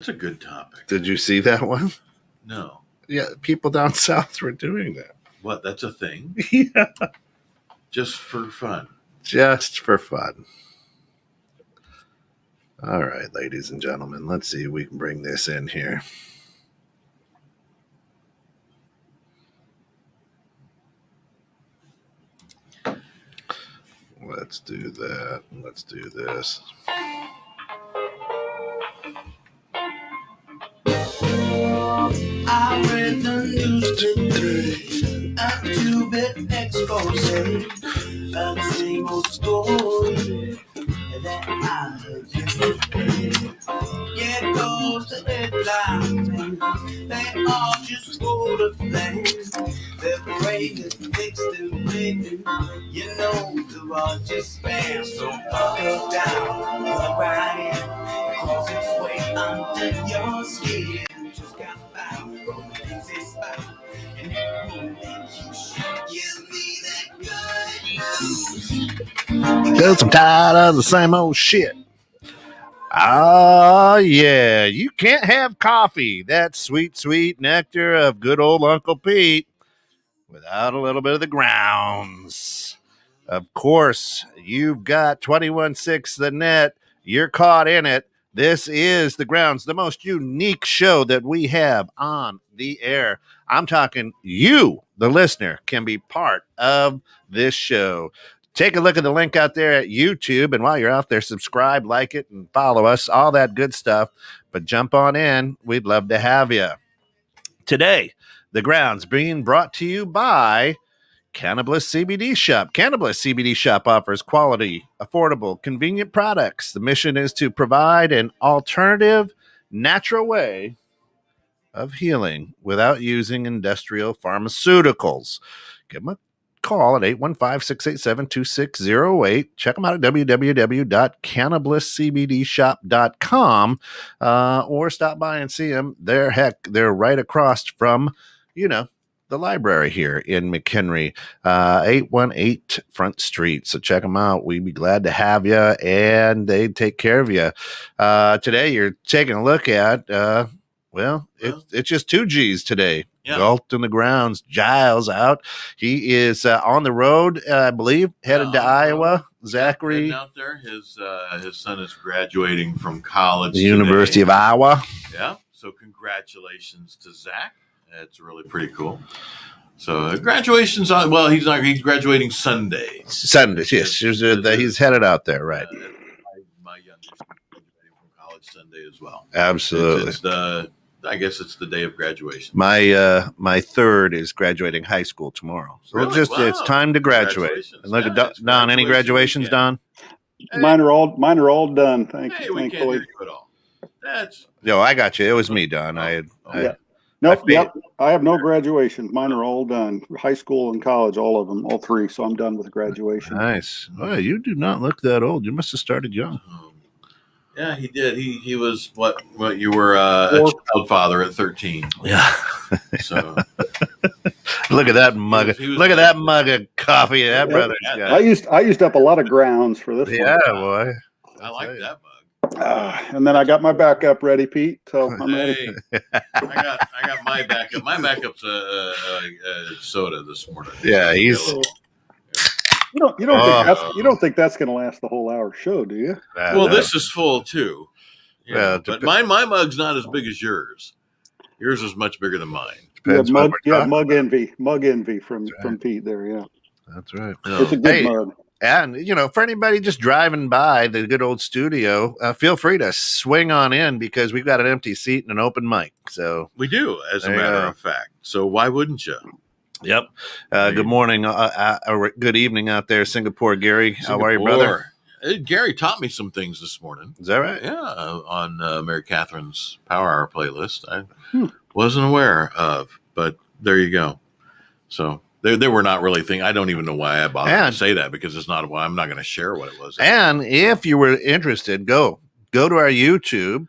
It's a good topic. Did you see that one? No. Yeah, people down south were doing that. What? That's a thing? Yeah. Just for fun. Just for fun. All right, ladies and gentlemen, let's see if we can bring this in here. Let's do that. Let's do this. I read the news today, a 2-bit expose, about the same old story that I heard yesterday. Yeah, it goes the headline, they all just go to blame. They're afraid to fix the rating, you know they're all just spam. So buckle down, look right in, cause it's way under your skin. Just got found from the easy spot, and it will make you shout. Give me that good news. Cause I'm tired of the same old shit. Oh, yeah. You can't have coffee, that sweet, sweet nectar of good old Uncle Pete, without a little bit of the grounds. Of course, you've got 21.6 The Net. You're caught in it. This is The Grounds, the most unique show that we have on the air. I'm talking you, the listener, can be part of this show. Take a look at the link out there at YouTube, and while you're out there, subscribe, like it, and follow us, all that good stuff. But jump on in. We'd love to have you. Today, The Grounds being brought to you by Cannabis CBD Shop. Cannabis CBD Shop offers quality, affordable, convenient products. The mission is to provide an alternative, natural way of healing without using industrial pharmaceuticals. Give them a call at 815-687-2608. Check them out at www.cannabiscbdshop.com or stop by and see them. They're right across from, the library here in McHenry, 818 Front Street. So check them out. We'd be glad to have you, and they take care of you. Today, you're taking a look at, it's just two G's today. Yeah. Galt in the Grounds. Giles out. He is on the road, I believe, headed to Iowa. Zachary out there. His son is graduating from college. The University of Iowa. Yeah. So congratulations to Zach. That's really pretty cool. So graduation's on. Well, he's graduating Sunday. Sunday, yes. He's headed out there, right? My youngest is graduating from college Sunday as well. Absolutely. I guess it's the day of graduation. My third is graduating high school tomorrow. So really? It's time to graduate. And look at Don. Any graduations, Don? Hey. Mine are all done. Thank you. We can't hear you at all. I got you. It was me, Don. I have no graduation. Mine are all done. High school and college, all of them, all three. So I'm done with graduation. Nice. Well, you do not look that old. You must have started young. Yeah, he did. He was what you were a child father at 13. Yeah. So look at that mug. Look at that mug of coffee that brother's got. I used up a lot of grounds for this. Yeah, boy. I like that mug. And then I got my backup ready, Pete. So I'm ready. I got my backup. My backup's a soda this morning. Yeah, he's. You don't think that's going to last the whole hour show, do you? Well, this is full too. But my mug's not as big as yours. Yours is much bigger than mine. Mug envy from Pete there. Yeah, that's right. It's a good mug. And, for anybody just driving by the good old studio, feel free to swing on in because we've got an empty seat and an open mic. So we do, as a matter of fact. So why wouldn't you? Yep. Good morning, good evening out there, Singapore, Gary. How are you, brother? Gary taught me some things this morning. Is that right? Yeah, on Mary Catherine's Power Hour playlist. I wasn't aware of, but there you go. So they were not really things. I don't even know why I bothered to say that because it's not. I'm not going to share what it was. And if you were interested, go to our YouTube,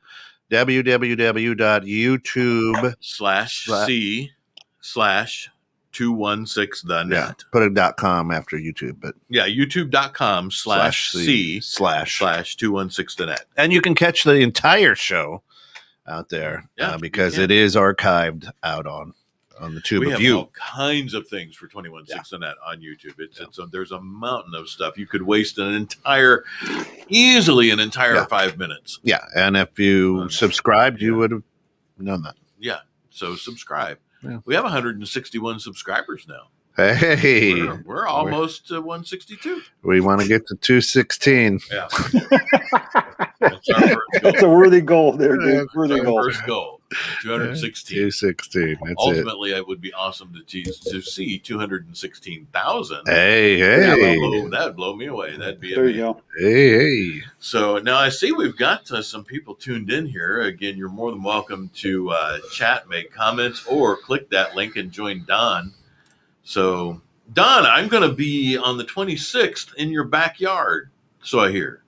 www.youtube.com/C/216 the net. Yeah, put a .com after YouTube, but yeah, youtube.com/C/216 the net. And you can catch the entire show out there Yeah, because it is archived out on the tube we of have all kinds of things for 216net on YouTube. There's a mountain of stuff. You could waste easily an entire 5 minutes. Yeah, and if you subscribed, you would have known that. Yeah, so subscribe. Yeah. We have 161 subscribers now. Hey, we're almost 162. We want to get to 216. Yeah, that's our first goal. That's a worthy goal there, dude. Worthy goal. First goal, 216. 216. That's Ultimately, it would be awesome to see 216,000. Hey. That'd blow me away. That'd be there amazing. you go. Hey. So now I see we've got some people tuned in here. Again, you're more than welcome to chat, make comments, or click that link and join Don. So, Don, I'm going to be on the 26th in your backyard. So I hear.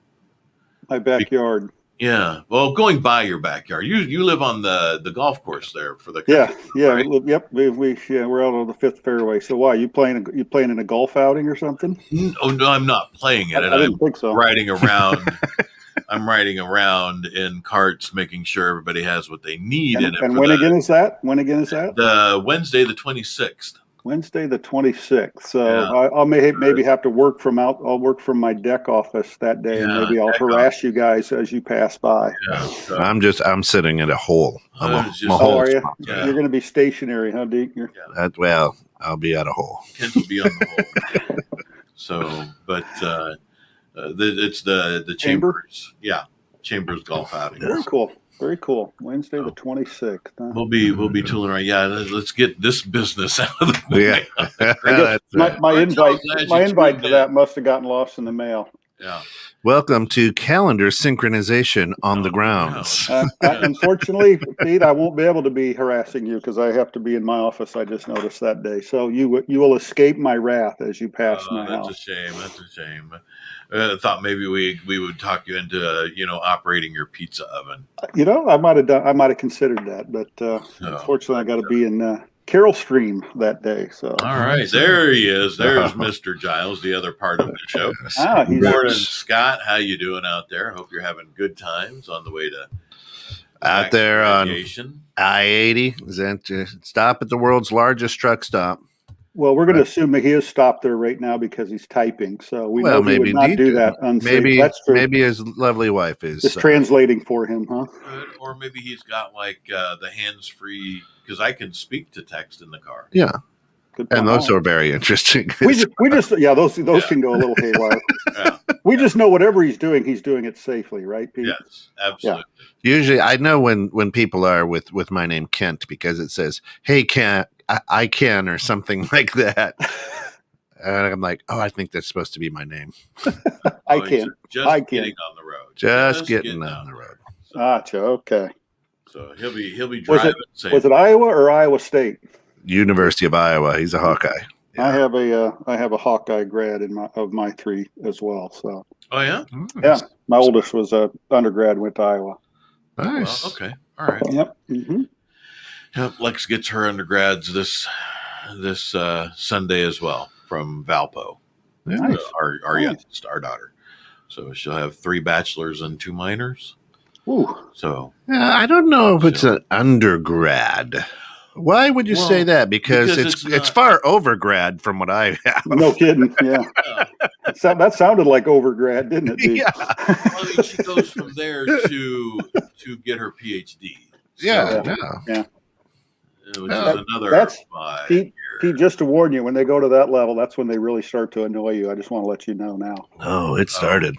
My backyard. Yeah. Well, going by your backyard. You live on the golf course there for the Yeah. right? Yep. We're out on the 5th fairway. So why you playing in a golf outing or something? Oh no, I'm not playing it. I didn't think so. Riding around. I'm riding around in carts, making sure everybody has what they need. And when again is that? The Wednesday, the 26th. Wednesday the 26th. So Yeah. I'll maybe have to work from I'll work from my deck office that day, and maybe I'll harass you guys as you pass by. Yeah, so, I'm sitting at a hole. I'm a oh, hole are you? spot. Yeah. You're going to be stationary, huh, Deke? Well, I'll be at a hole. Kent will be on the hole. So, but it's the Chambers. Yeah, Chambers golf outing. Very cool. Very cool. Wednesday the 26th. Huh? We'll be tooling around. Yeah, let's get this business out of the way. I guess my invite to that must have gotten lost in the mail. Yeah. Welcome to calendar synchronization on the grounds. Unfortunately, Pete, I won't be able to be harassing you because I have to be in my office. I just noticed that day. So you will escape my wrath as you pass my house. That's a shame. I thought maybe we would talk you into operating your pizza oven. I might have considered that, but unfortunately, I got to be in Carroll Stream that day. So all right, there he is. There's Mr. Giles, the other part of the show. He's Morning, Scott. How you doing out there? Hope you're having good times on the way to out there on I-80. Is that stop at the world's largest truck stop? Well, we're going to assume that he is stopped there right now because he's typing. So we know he would not do that unsafe. That's true. Maybe his lovely wife is just translating for him, huh? Or maybe he's got the hands-free, because I can speak to text in the car. Yeah. And those are very interesting. We just those can go a little haywire. Yeah. We just know whatever he's doing it safely, right, Pete? Yes, absolutely. Yeah. Usually, I know when people are with my name Kent because it says, "Hey Kent, I can," or something like that, and I'm like, "Oh, I think that's supposed to be my name." I can. Just getting on the road. Just getting on the road. Gotcha. Okay. So he'll be driving. Was it Iowa or Iowa State? University of Iowa. He's a Hawkeye. Yeah. I have a Hawkeye grad of my three as well. So. Oh yeah. Yeah, my oldest was a undergrad, went to Iowa. Nice. Well, okay. All right. Yep. Mm-hmm. Yep. Lex gets her undergrads this Sunday as well from Valpo. Nice. Our youngest, our daughter. So she'll have 3 bachelors and 2 minors. Ooh. So I don't know if it's an undergrad. Why would you say that? Because it's far overgrad from what I have. No kidding. Yeah. That sounded like overgrad, didn't it? Dude? Yeah. Well, she goes from there to get her PhD. So, yeah. Which is another. That's Pete, just to warn you, when they go to that level, that's when they really start to annoy you. I just want to let you know now. Oh, it started.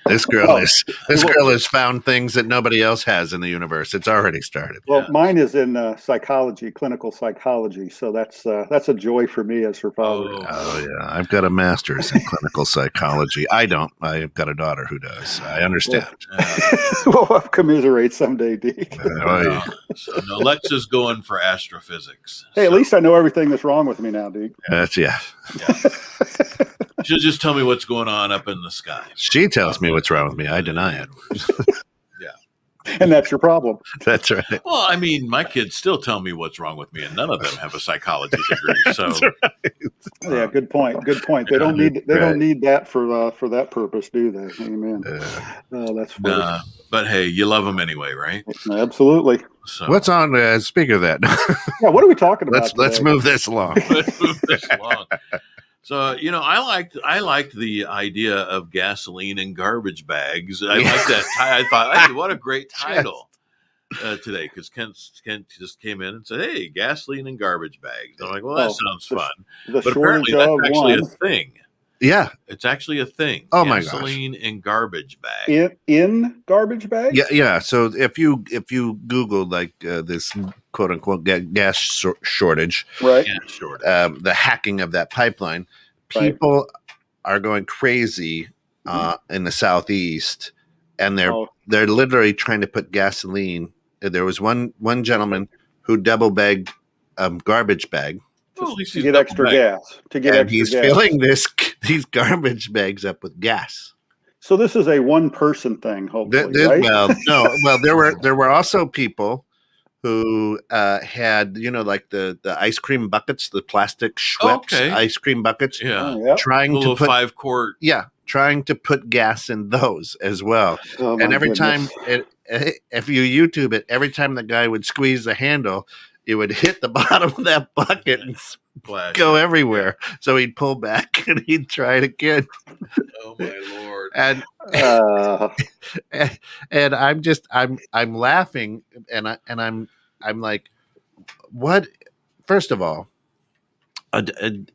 This girl has found things that nobody else has in the universe. It's already started. Well, mine is in psychology, clinical psychology. So that's a joy for me as her father. Oh yeah, I've got a master's in clinical psychology. I don't. I've got a daughter who does. I understand. We'll commiserate someday, Deke. So Lex is going for astrophysics. Hey, at least I know everything that's wrong with me now, Deke. Yeah. She'll just tell me what's going on up in the sky. She tells me what's wrong with me. I deny it. Yeah. And that's your problem. That's right. Well, I mean, my kids still tell me what's wrong with me, and none of them have a psychology degree. So, Yeah, good point. Good point. They don't need that for that purpose, do they? Amen. Oh, that's funny. But hey, you love them anyway, right? Absolutely. So What's on? Speaking of that, Yeah, what are we talking about? let's move this along. let's move this along. So, I liked the idea of gasoline and garbage bags. I liked that. I thought, hey, what a great title today, because Kent just came in and said, hey, gasoline and garbage bags. And I'm like, well, that sounds fun. The but apparently that's actually a thing. Yeah. It's actually a thing. Oh, my gosh. Gasoline and garbage bags. In garbage bags? Yeah. So if you Google like this quote unquote gas shortage, right? The hacking of that pipeline, people are going crazy in the Southeast, and they're literally trying to put gasoline. There was one gentleman who double bagged garbage bag. To get extra gas. He's filling these garbage bags up with gas. So this is a one-person thing, hopefully, right? Well, there were also people who had, like the ice cream buckets, the plastic Schweppes ice cream buckets. Yeah. Trying to put 5-quart. Yeah, trying to put gas in those as well. Oh, and every time, if you YouTube it, every time the guy would squeeze the handle, it would hit the bottom of that bucket and go everywhere. So he'd pull back and he'd try it again. Oh my Lord! And I'm laughing and I'm like, what? First of all, the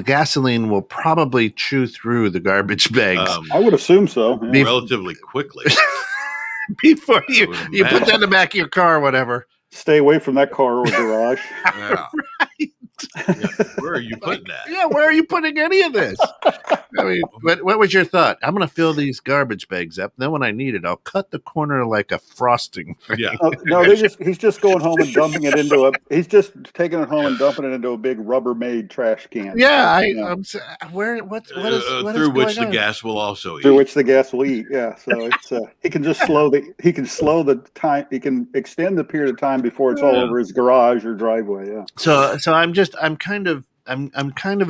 gasoline will probably chew through the garbage bags. I would assume so. Yeah. Relatively quickly. Before you put that in the back of your car or whatever. Stay away from that car or garage. Yeah. Right. Yeah. Where are you putting that? Yeah, where are you putting any of this? I mean, what was your thought? I'm going to fill these garbage bags up. Then when I need it, I'll cut the corner like a frosting. Yeah. No, he's just going home and dumping it into he's just taking it home and dumping it into a big Rubbermaid trash can. Yeah, what is through which the gas will also eat. Through which the gas will eat. Yeah. So it's he can just slow the time. He can extend the period of time before it's all over his garage or driveway. Yeah. So I'm kind of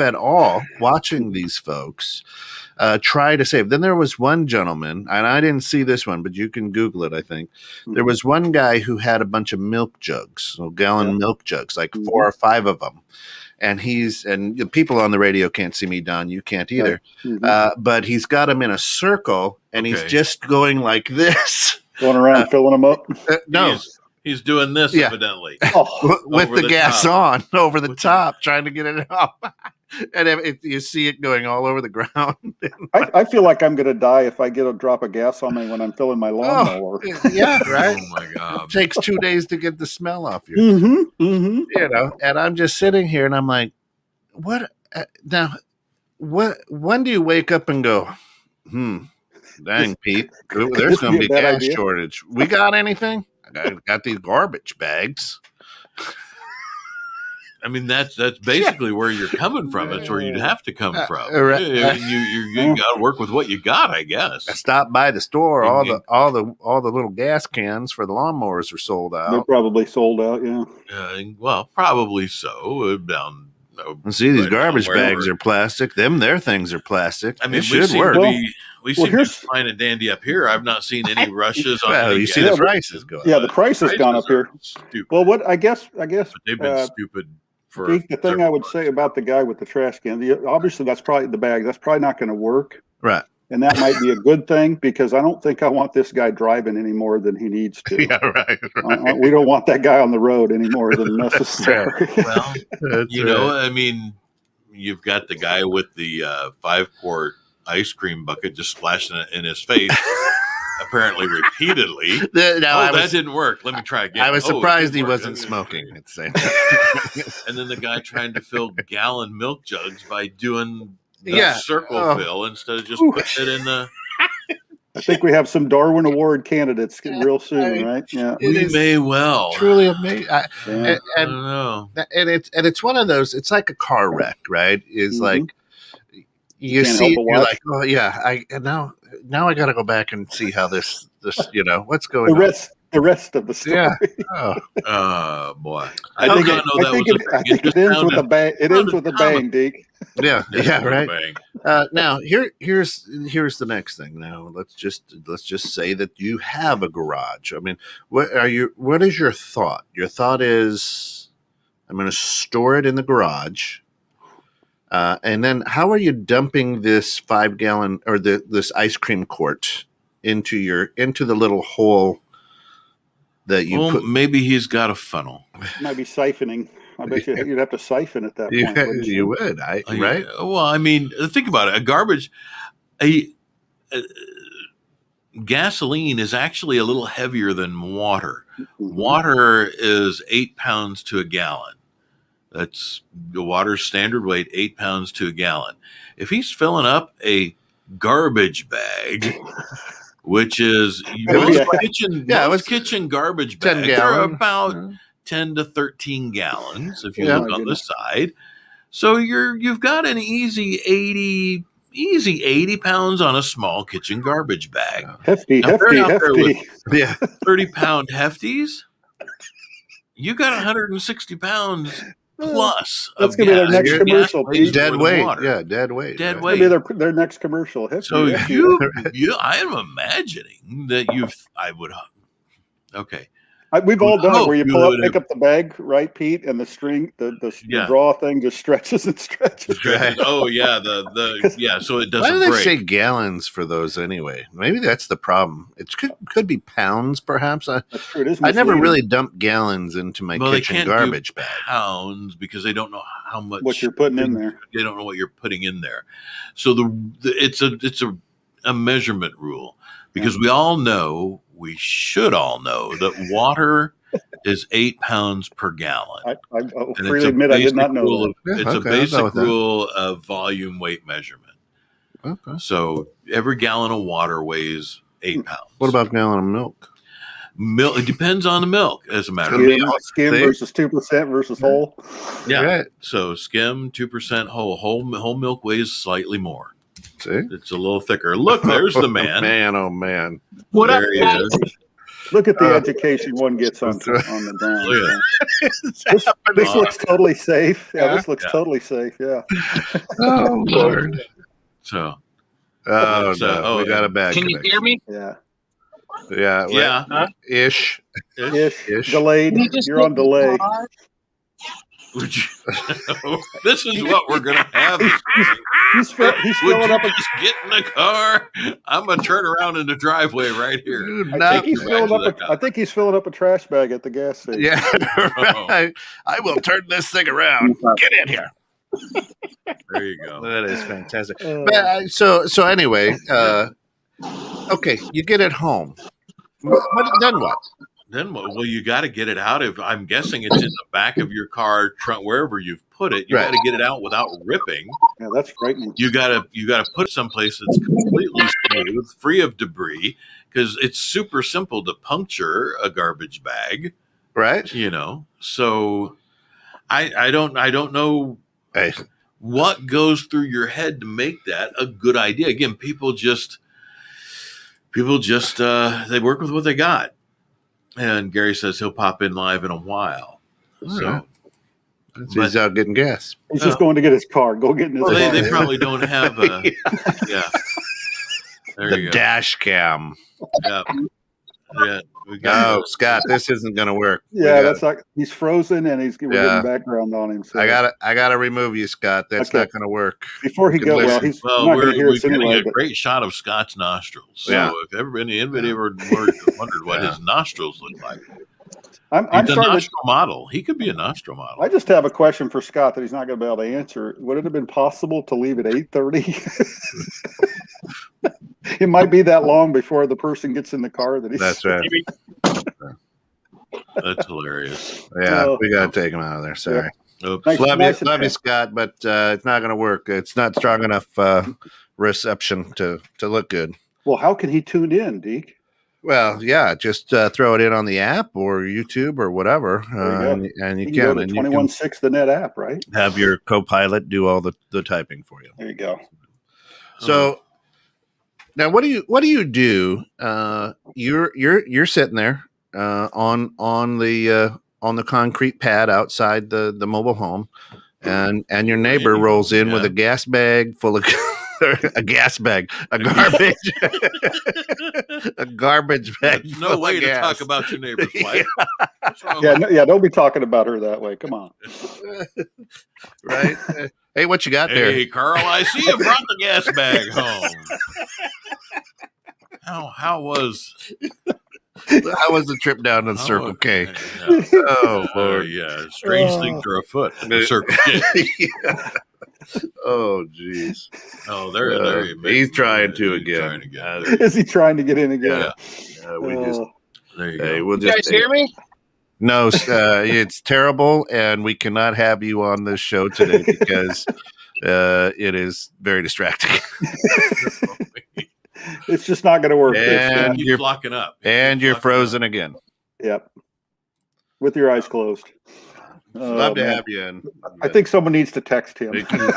at awe watching these folks try to save. Then there was one gentleman, and I didn't see this one, but you can Google it, I think. There was one guy who had a bunch of milk jugs, gallon milk jugs, like 4 or 5 of them. And and people on the radio can't see me, Don. You can't either. Right. But he's got them in a circle, and he's just going like this. Going around filling them up? No. He's doing this, evidently. With the gas on over the top, trying to get it off. And you see it going all over the ground. I feel like I'm going to die if I get a drop of gas on me when I'm filling my lawnmower. Yeah, right. Oh, my God. It takes 2 days to get the smell off you. And I'm just sitting here, and I'm like, what? When do you wake up and go, dang, Pete, there's going to be a gas shortage. We got anything? I got these garbage bags. I mean, that's basically where you're coming from. It's where you'd have to come from. You got to work with what you got, I guess. I stopped by the store. All the little gas cans for the lawnmowers are sold out. They're probably sold out. Yeah. Well, probably so. See, these garbage bags are plastic. Their things are plastic. I mean, it should work. We seem to be fine and dandy up here. I've not seen any rushes on. Well, you see the prices go up. Yeah, the price has gone up here. Stupid. Well, I guess but they've been stupid for. The thing I would say about the guy with the trash can, obviously that's probably the bag. That's probably not going to work. Right. And that might be a good thing because I don't think I want this guy driving any more than he needs to. Yeah, right. We don't want that guy on the road any more than necessary. Well, I mean, you've got the guy with the 5-quart ice cream bucket just splashing it in his face, apparently repeatedly. That didn't work. Let me try again. I was surprised he wasn't smoking. And then the guy trying to fill gallon milk jugs by doing the circle fill instead of just putting it in the. I think we have some Darwin Award candidates real soon, right? Yeah, we may well. Truly amazing. I don't know. And it's one of those. It's like a car wreck, right? It's like you see, you're like, oh yeah. Now I got to go back and see how this this, what's going on? The rest of the story. Yeah. Oh boy, I think it ends with a bang. It ends with a bang, Deke. Yeah, right. Bang. Now here's the next thing. Now let's just say that you have a garage. I mean, what is your thought? Your thought is, I'm going to store it in the garage, and then how are you dumping this 5-gallon or this ice cream quart into the little hole that you put? Maybe he's got a funnel. Might be siphoning. I bet you'd have to siphon at that point. Wouldn't You would, right? Well, I mean, think about it. Gasoline is actually a little heavier than water. Mm-hmm. Water is 8 pounds to a gallon. That's the water's standard weight, 8 pounds to a gallon. If he's filling up a garbage bag, which is most kitchen garbage bags are about 10 to 13 gallons if you look on the side. So you've got an easy 80 pounds on a small kitchen garbage bag. Hefty. 30-pound hefties. You got 160 pounds plus. That's going to be their next commercial. Dead weight. Yeah, dead weight. Dead weight. That'll be their next commercial. Hefty, so I am imagining that okay. We've all done it where you pick up the bag, right, Pete, and the string, the draw thing just stretches and stretches. Oh yeah, so it doesn't. Why do they break. say gallons for those anyway? Maybe that's the problem. It could be pounds, perhaps. That's true. It is I never really dump gallons into my kitchen garbage bag. Pounds because they don't know how much what you're putting in there. They don't know what you're putting in there. So it's a measurement rule because we should all know that water is 8 pounds per gallon. I freely admit I did not know that. It's a basic rule of volume weight measurement. Okay. So every gallon of water weighs 8 pounds. What about a gallon of milk? Milk. It depends on the milk, as a matter of fact. Skim versus 2% versus whole. Yeah. Right. So skim 2% whole. Whole milk weighs slightly more. See? It's a little thicker. Look, there's the man. Oh man. What there he is. Look at the education one gets on the ground. This looks totally safe. Yeah, this looks totally safe. Yeah. Oh Lord. So. We got a bad connection. You hear me? Yeah. Yeah. Ish. Delayed. You're on delay. This is what we're gonna have. He's filling up. Just get in the car. I'm gonna turn around in the driveway right here. I think he's filling up a trash bag at the gas station. Yeah, right. I will turn this thing around. Get in here. There you go. That is fantastic. So anyway, okay, you get it home. Then what? Well, you got to get it out. I'm guessing it's in the back of your car, trunk, wherever you've put it. You got to get it out without ripping. Yeah, that's frightening. You got to put it someplace that's completely smooth, free of debris, because it's super simple to puncture a garbage bag, right? So I don't know what goes through your head to make that a good idea. Again, people just they work with what they got. And Gary says he'll pop in live in a while. He's out getting gas. He's just going to get his car. Go get in his car. They probably don't have a There you go. Dash cam. Yeah. Scott, this isn't going to work. Yeah, that's like he's frozen and we're getting background on him. So. I gotta remove you, Scott. That's not going to work. Before he goes, he's not going to hear us anyway. A great shot of Scott's nostrils. So if anybody ever wondered what his nostrils look like, I'm he's a nostril model. He could be a nostril model. I just have a question for Scott that he's not going to be able to answer. Would it have been possible to leave at 8:30? It might be that long before the person gets in the car. That's right. That's hilarious. Yeah, we got to take him out of there. Sorry. Yeah. Love you, Scott, but it's not going to work. It's not strong enough reception to look good. Well, how can he tune in, Deke? Well, yeah, just throw it in on the app or YouTube or whatever, and you can. Go to 21.6 the net app, right? Have your co-pilot do all the typing for you. There you go. So, Now, what do you do? You're sitting there on the concrete pad outside the mobile home, and your neighbor rolls in with a gas bag full of a garbage a garbage bag. That's no way to talk about your neighbor's wife. What's wrong with Yeah, don't be talking about her that way. Come on. Right? Hey, what you got there? Hey, Carl, I see you brought the gas bag home. How was the trip down to Circle K? Yeah. Oh, Lord. Yeah, strange things are afoot at the Circle K. Yeah. Oh, jeez. Oh, there he's trying to again. Is he trying to get in again? Yeah. We just there you go. We'll You guys hear me? No, it's terrible, and we cannot have you on this show today because it is very distracting. It's just not going to work. And you're locking up. And you're frozen again. Yep. With your eyes closed. Love to have you in. I think someone needs to text him. You can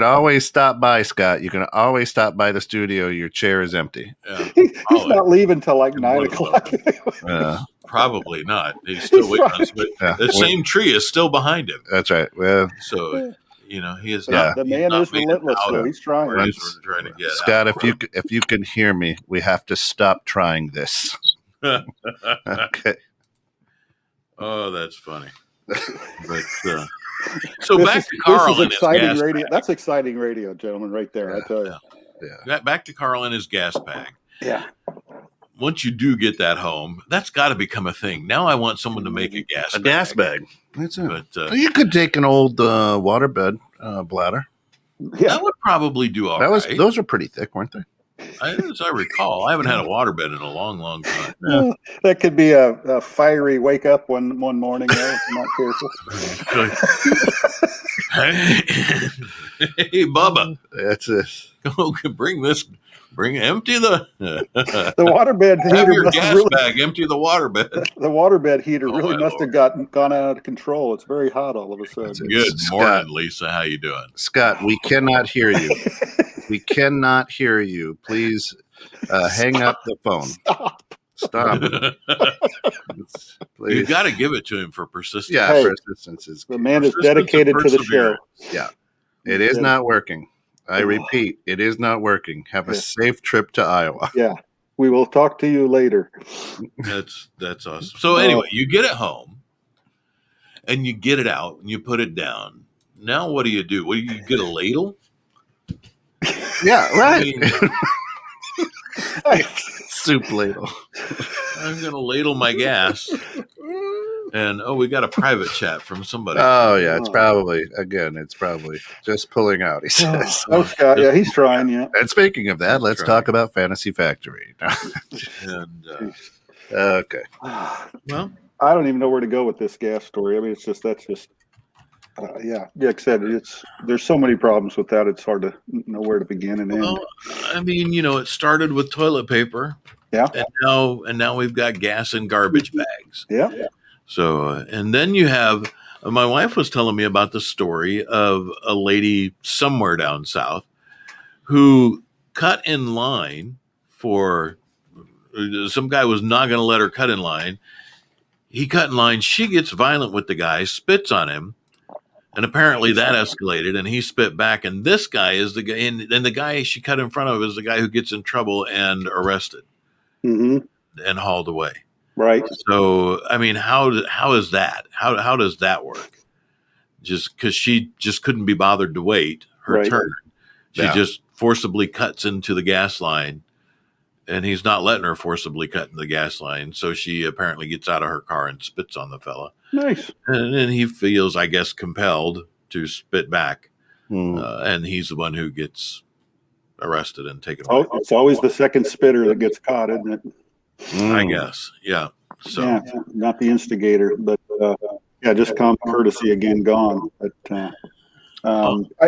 always stop by, Scott. You can always stop by the studio. Your chair is empty. Yeah. He's not leaving till like 9 o'clock. Probably not. He's still waiting on us, but the same tree is still behind him. That's right. Well, so he is not. The man is relentless. So he's trying. He's trying to get Scott, out. if you can hear me, we have to stop trying this. Okay. Oh, that's funny. But so back to Carl and his gas radio. bag. That's exciting radio, gentlemen, right there. I tell you. Yeah. Back to Carl and his gas bag. Yeah. Once you do get that home, that's got to become a thing. Now I want someone to make a gas bag. That's it. But you could take an old waterbed bladder. Yeah. That would probably do all right. Those are pretty thick, weren't they? As I recall, I haven't had a waterbed in a long, long time. Yeah. That could be a fiery wake up one morning. Though, if I'm not careful. Hey, Bubba. That's it. Empty the waterbed have heater. your gas bag, empty the waterbed. The waterbed heater really must Lord. have gone out of control. It's very hot all of a sudden. Good Scott. morning, Lisa. How you doing? Scott, we cannot hear you. We cannot hear you. Please hang up the phone. Stop. Please. You got to give it to him for persistence. Yeah, Hey, persistence is The man is dedicated to the show. Yeah. It is not working. I repeat, it is not working. Have a safe trip to Iowa. Yeah. We will talk to you later. That's awesome. So anyway, you get it home and you get it out and you put it down. Now what do you do? What do you get, a ladle? Yeah, right. I mean, soup ladle. I'm going to ladle my gas. And, we got a private chat from somebody. Oh, yeah. It's probably just pulling out, he says. Oh, Scott. Yeah, he's trying. Yeah. And speaking of that, let's talk about Fantasy Factory. And, okay. well, I don't even know where to go with this gas story. I mean, yeah. Like I said, there's so many problems with that. It's hard to know where to begin and end. well, I mean, it started with toilet paper. Yeah. And now we've got gas in garbage bags. Yeah. So, and then you have, my wife was telling me about the story of a lady somewhere down south who cut in line for, some guy was not going to let her cut in line. He cut in line. She gets violent with the guy, spits on him. And apparently that escalated and he spit back. And this guy is the guy, and the guy she cut in front of is the guy who gets in trouble and arrested and hauled away. Right. So, I mean, how is that? How does that work? Just because she just couldn't be bothered to wait her turn. She just forcibly cuts into the gas line and he's not letting her forcibly cut in the gas line. So she apparently gets out of her car and spits on the fella. Nice. And then he feels, I guess, compelled to spit back. And he's the one who gets arrested and taken away. Oh, it's always the second spitter that gets caught, isn't it? I guess. Yeah. So Yeah, not the instigator, but just common courtesy again gone. But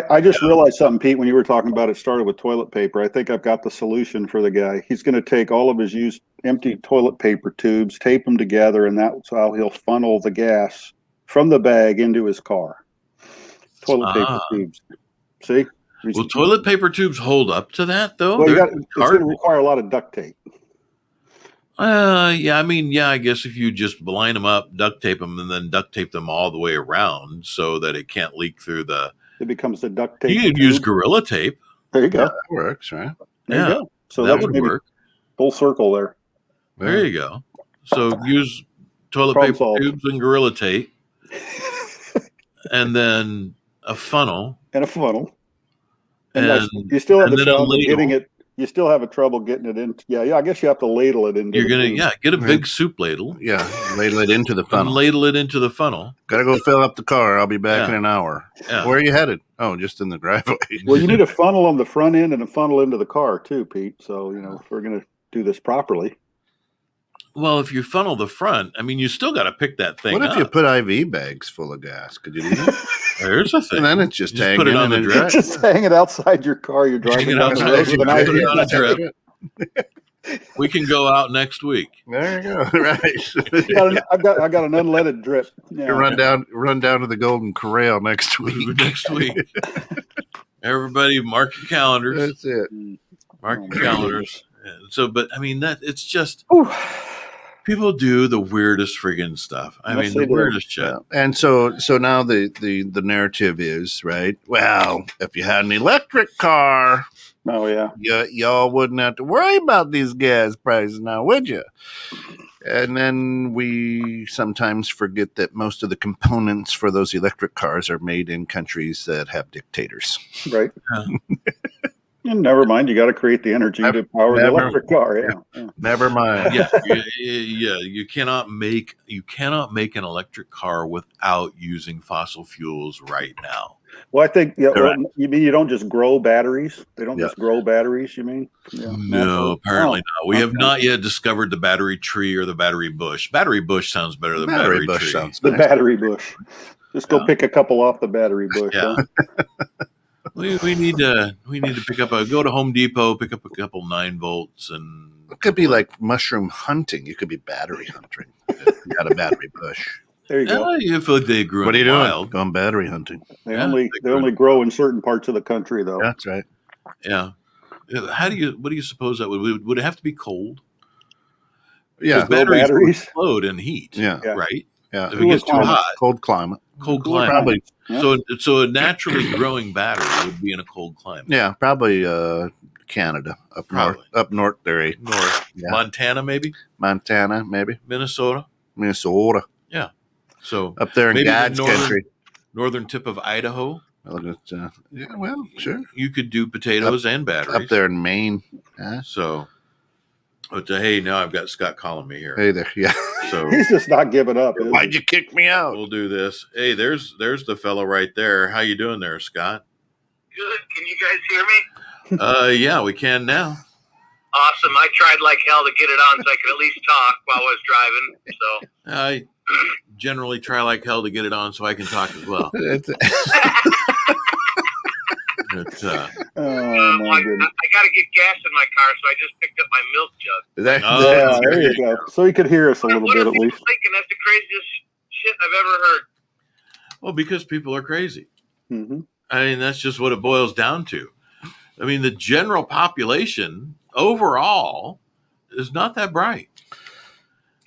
I just realized something, Pete, when you were talking about it started with toilet paper. I think I've got the solution for the guy. He's going to take all of his used empty toilet paper tubes, tape them together, and that's how he'll funnel the gas from the bag into his car. Toilet paper tubes. See? Will toilet paper tubes hold up to that though? Well, it's going to require a lot of duct tape. Yeah, I mean, yeah, I guess if you just line them up, duct tape them, and then duct tape them all the way around so that it can't leak through it becomes the duct tape. You could use Gorilla Tape. There you go. Yeah, that works, right? There you go. So that would work. Full circle there. There you go. So use toilet paper tubes and Gorilla Tape, and then a funnel. And a funnel. And you still have the trouble getting it. You still have a trouble getting it in. Yeah. I guess you have to ladle it into. You're gonna get a big soup ladle. Yeah, ladle it into the funnel. And ladle it into the funnel. Gotta go fill up the car. I'll be back in an hour. Yeah. Where are you headed? Oh, just in the driveway. Well, you need a funnel on the front end and a funnel into the car too, Pete. So if we're gonna do this properly. Well, if you funnel the front, I mean, you still got to pick that thing up. What if you put IV bags full of gas? Could you do that? There's a thing. And then it's just hanging put it on the drip. Just hang it outside your car. You're driving down the road with an IV. Put it on a drip. We can go out next week. There you go. Right. I got an unleaded drip. Yeah. Run down to the Golden Corral next week. Everybody, mark your calendars. That's it. Mark your calendars. So, but I mean it's just. People do the weirdest friggin' stuff. I mean, the weirdest shit. Yeah. And so now the narrative is, right? Well, if you had an electric car, y'all wouldn't have to worry about these gas prices now, would you? And then we sometimes forget that most of the components for those electric cars are made in countries that have dictators. Right. And never mind, you got to create the energy to power the electric car. Yeah. Never mind. You cannot make an electric car without using fossil fuels right now. Well, I think you mean you don't just grow batteries? They don't just grow batteries, you mean? Yeah. No, apparently not. We have not yet discovered the battery tree or the battery bush. Battery bush sounds better than battery bush. Tree. Sounds the battery bush. Just go pick a couple off the battery bush. Yeah. Huh? We need to go to Home Depot, pick up a couple 9 volts, and it could be like mushroom hunting. You could be battery hunting. If you got a battery bush. There you go. You feel like they grew. What are you wild. doing? Going battery hunting. They only grow in certain parts of the country, though. That's right. Yeah. What do you suppose that would it have to be cold? Yeah, batteries explode in heat. Yeah. Right. Yeah, if it gets too hot, cold climate. Probably. Yeah. So a naturally growing battery would be in a cold climate. Yeah, probably Canada up north there. North. Yeah. Montana maybe. Minnesota. Yeah. So up there in God's country. Northern tip of Idaho. Sure. You could do potatoes and batteries. Up there in Maine. So hey, now I've got Scott calling me here. Hey there, yeah. So he's just not giving up. Why'd you kick me out? We'll do this. Hey, there's the fellow right there. How you doing there, Scott? Good. Can you guys hear me? Yeah, we can now. Awesome. I tried like hell to get it on so I could at least talk while I was driving. So I generally try like hell to get it on so I can talk as well. I got to get gas in my car, so I just picked up my milk jug. There you go. So he could hear us a little bit at least. Thinking that's the craziest shit I've ever heard. Well, because people are crazy. Mm-hmm. I mean, that's just what it boils down to. I mean, the general population overall is not that bright.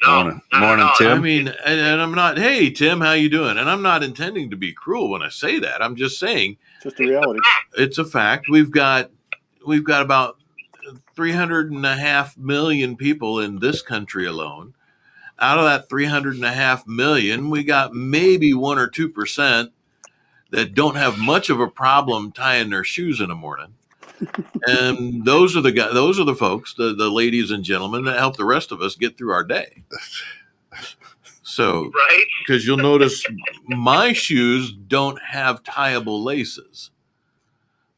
No, morning, Tim. I mean, and I'm not. Hey, Tim, how you doing? And I'm not intending to be cruel when I say that. I'm just saying, just a reality. It's a fact. We've got about 300.5 million people in this country alone. Out of that 300.5 million, we got maybe 1 or 2% that don't have much of a problem tying their shoes in the morning. And those are the folks, the ladies and gentlemen that help the rest of us get through our day. So, right? Because you'll notice my shoes don't have tieable laces.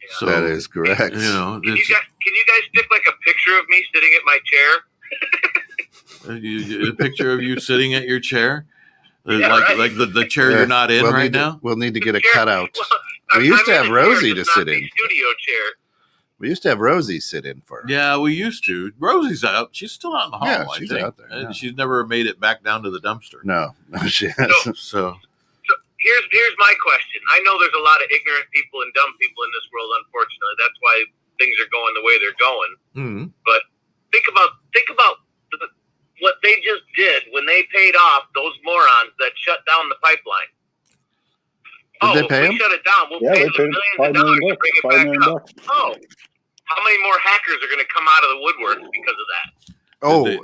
Yeah. So that is correct. Can you guys stick like a picture of me sitting at my chair? A picture of you sitting at your chair? Like the chair you're not in now? We'll need to get a cutout. We used to have Rosie to sit in. Studio chair. We used to have Rosie sit in for her. Yeah, we used to. Rosie's out. She's still out in the hall. Yeah, she's out there. And she's never made it back down to the dumpster. No, she hasn't. So here's my question. I know there's a lot of ignorant people and dumb people in this world. Unfortunately, that's why things are going the way they're going. Mm-hmm. But think about what they just did when they paid off those morons that shut down the pipeline. Did they pay if we shut it down, we'll pay them millions of dollars to bring it back up. Oh, how many more hackers are going to come out of the woodwork because of that?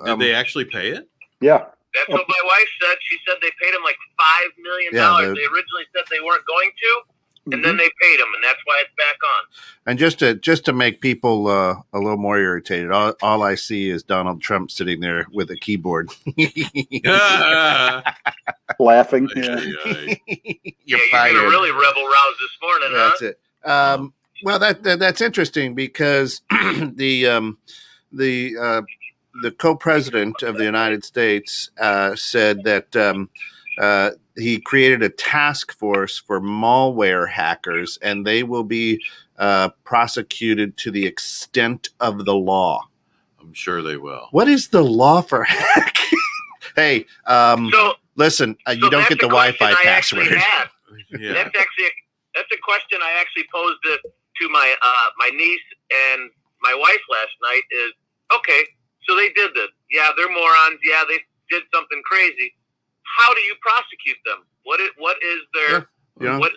Did they actually pay it? Yeah. That's what my wife said. She said they paid them like $5 million. They originally said they weren't going to, and then they paid them, and that's why it's back on. And just to make people a little more irritated, all I see is Donald Trump sitting there with a keyboard, laughing. You're you're fired. gonna really rebel rouse this morning, That's it. Well, that's interesting because the co-president of the United States said that he created a task force for malware hackers, and they will be prosecuted to the extent of the law. I'm sure they will. What is the law for hacking? Hey, listen, you don't get the Wi-Fi password. Yeah. That's a question I actually posed to my my niece and my wife last night. Is okay. So they did this. Yeah, they're morons. Yeah, they did something crazy. How do you prosecute them? What is their punishment?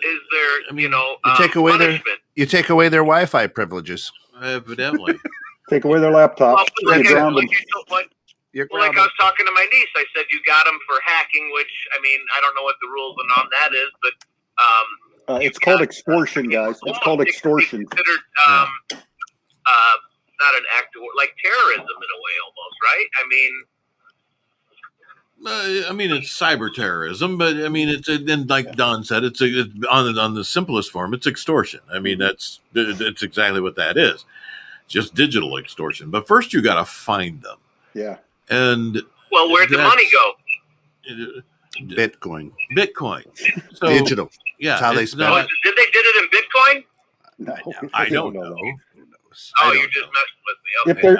You take away their Wi-Fi privileges. Evidently. Take away their laptops. Like I was talking to my niece, I said you got them for hacking, which I mean I don't know what the rules on that is, but it's called extortion, guys. It's called extortion. Considered not an act of war, like terrorism in a way, almost, right? I mean, it's cyber terrorism, but I mean, it's and like Don said, it's on the simplest form, it's extortion. I mean, that's exactly what that is, just digital extortion. But first, you got to find them. Yeah. And where'd the money go? Bitcoin. So, digital. Yeah. That's how they spell it. Did they did it in Bitcoin? No, I don't know. Oh, you're just messing with me. Okay.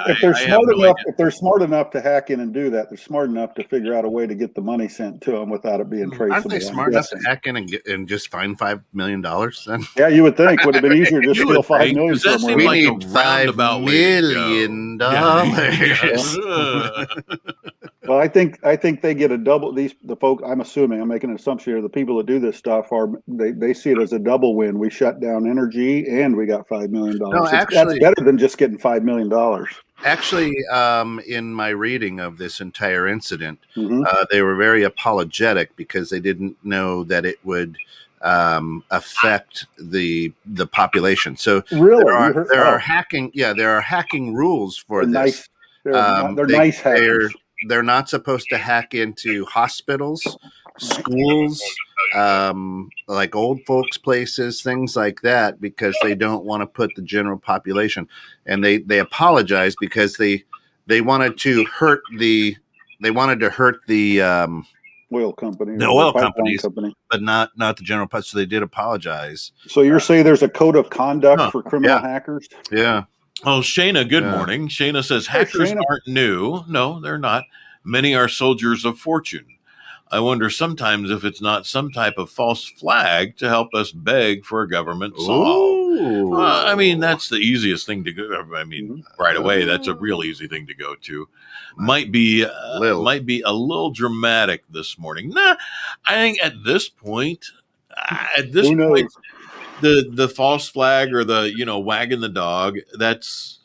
If they're smart enough to hack in and do that, they're smart enough to figure out a way to get the money sent to them without it being traceable. Aren't they smart enough to hack in and just find $5 million then? Yeah, you would think. Would have been easier to just steal $5 million somewhere. We need $5 million. Well, I think they get a double. The folk, I'm assuming, I'm making an assumption here. The people that do this stuff they see it as a double win. We shut down energy and we got $5 million. No, that's better than just getting $5 million. Actually, in my reading of this entire incident, they were very apologetic because they didn't know that it would affect the population. So really, there are hacking rules for this. They're nice hackers. They're not supposed to hack into hospitals, schools, like old folks' places, things like that, because they don't want to put the general population. And they apologize because they wanted to hurt the oil company, but not the general public. So they did apologize. So you're saying there's a code of conduct for criminal hackers? Yeah. Oh, Shayna, good morning. Shayna says hackers aren't new. No, they're not. Many are soldiers of fortune. I wonder sometimes if it's not some type of false flag to help us beg for a government solve. I mean, that's the easiest thing to go. I mean, right away, that's a real easy thing to go to. Might be a little dramatic this morning. Nah, I think at this point, the false flag or the wagging the dog, that's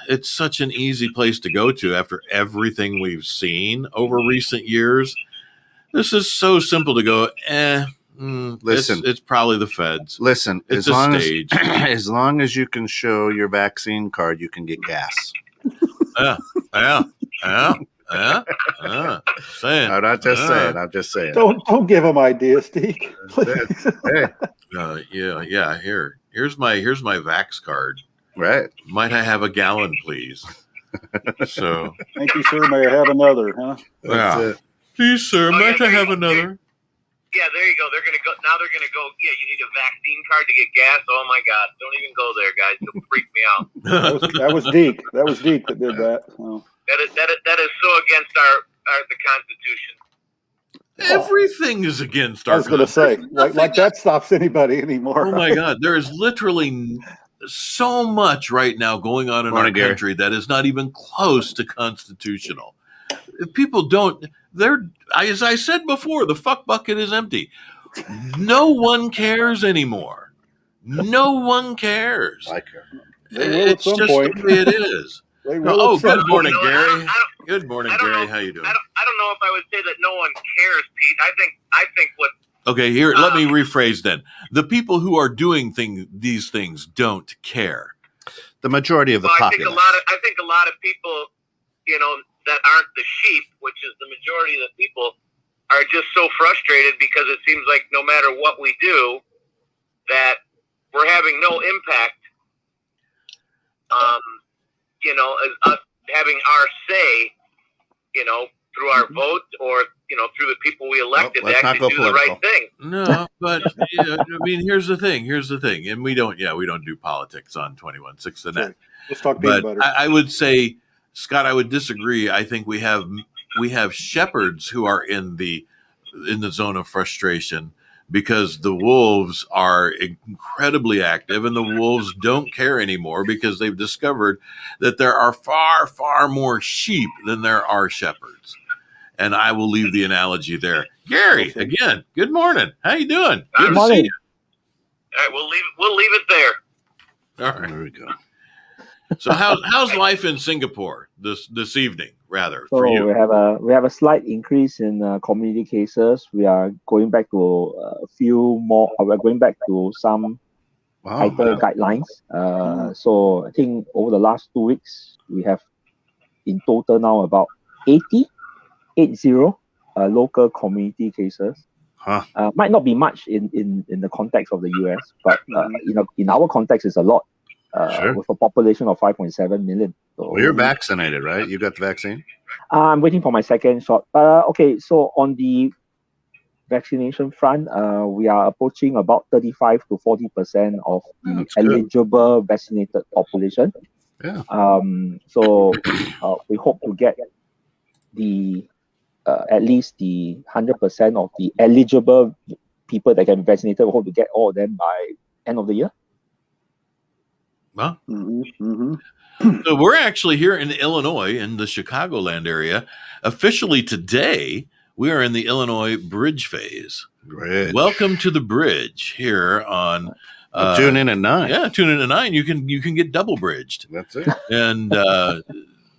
it's such an easy place to go to after everything we've seen over recent years. This is so simple to go. Listen, it's probably the feds. Listen, it's a stage. As long as you can show your vaccine card, you can get gas. Yeah. Saying. I'm just saying. Don't give them ideas, Steve. Here's my Vax card. Right. Might I have a gallon, please? So. Thank you, sir. May I have another? Huh? Yeah. Please, sir. Might I have another? Yeah, there you go. They're gonna go now. They're gonna go. Yeah, you need a vaccine card to get gas. Oh my God! Don't even go there, guys. It'll freak me out. That was Deke. That was Deke that did that. Oh. That is so against the Constitution. Everything is against our I was going to say, like that stops anybody anymore. Oh my God. There is literally so much right now going on in our country that is not even close to constitutional. People don't, as I said before, the fuck bucket is empty. No one cares anymore. No one cares. I care. It's just the way it is. Good morning, Gary. Good morning, Gary. How you doing? I don't know if I would say that no one cares, Pete. I think what. Okay, here. Let me rephrase then. The people who are doing these things don't care. The majority of the populace. I think a lot of people, that aren't the sheep, which is the majority of the people, are just so frustrated because it seems like no matter what we do, that we're having no impact. As us having our say, through our vote or, through the people we elected to actually do the right thing. No, but here's the thing. And we don't do politics on 21.6 the Net. Let's talk but Peanutbutter. I would say, Scott, I would disagree. I think we have shepherds who are in the zone of frustration because the wolves are incredibly active and the wolves don't care anymore because they've discovered that there are far, far more sheep than there are shepherds. And I will leave the analogy there. Gary, again, good morning. How you doing? Good to see you. All right, we'll leave it there. All right. There we go. So how's life in Singapore this evening, rather, for you? We have a slight increase in community cases. We are going back to a few more. We're going back to some tighter guidelines. So I think over the last 2 weeks, we have in total now about 80 local community cases. Might not be much in the context of the US, but in our context, it's a lot. With a population of 5.7 million. So, you're vaccinated, right? You got the vaccine? I'm waiting for my second shot. Okay, so on the vaccination front, we are approaching about 35 to 40% of the eligible vaccinated population. Yeah. So we hope to get the at least the 100% of the eligible people that can be vaccinated. We hope to get all of them by end of the year. Well, so we're actually here in Illinois, in the Chicagoland area. Officially today, we are in the Illinois bridge phase. Bridge. Welcome to the bridge here on. Tune in at 9. Yeah, tune in at 9. You can get double bridged. That's it. And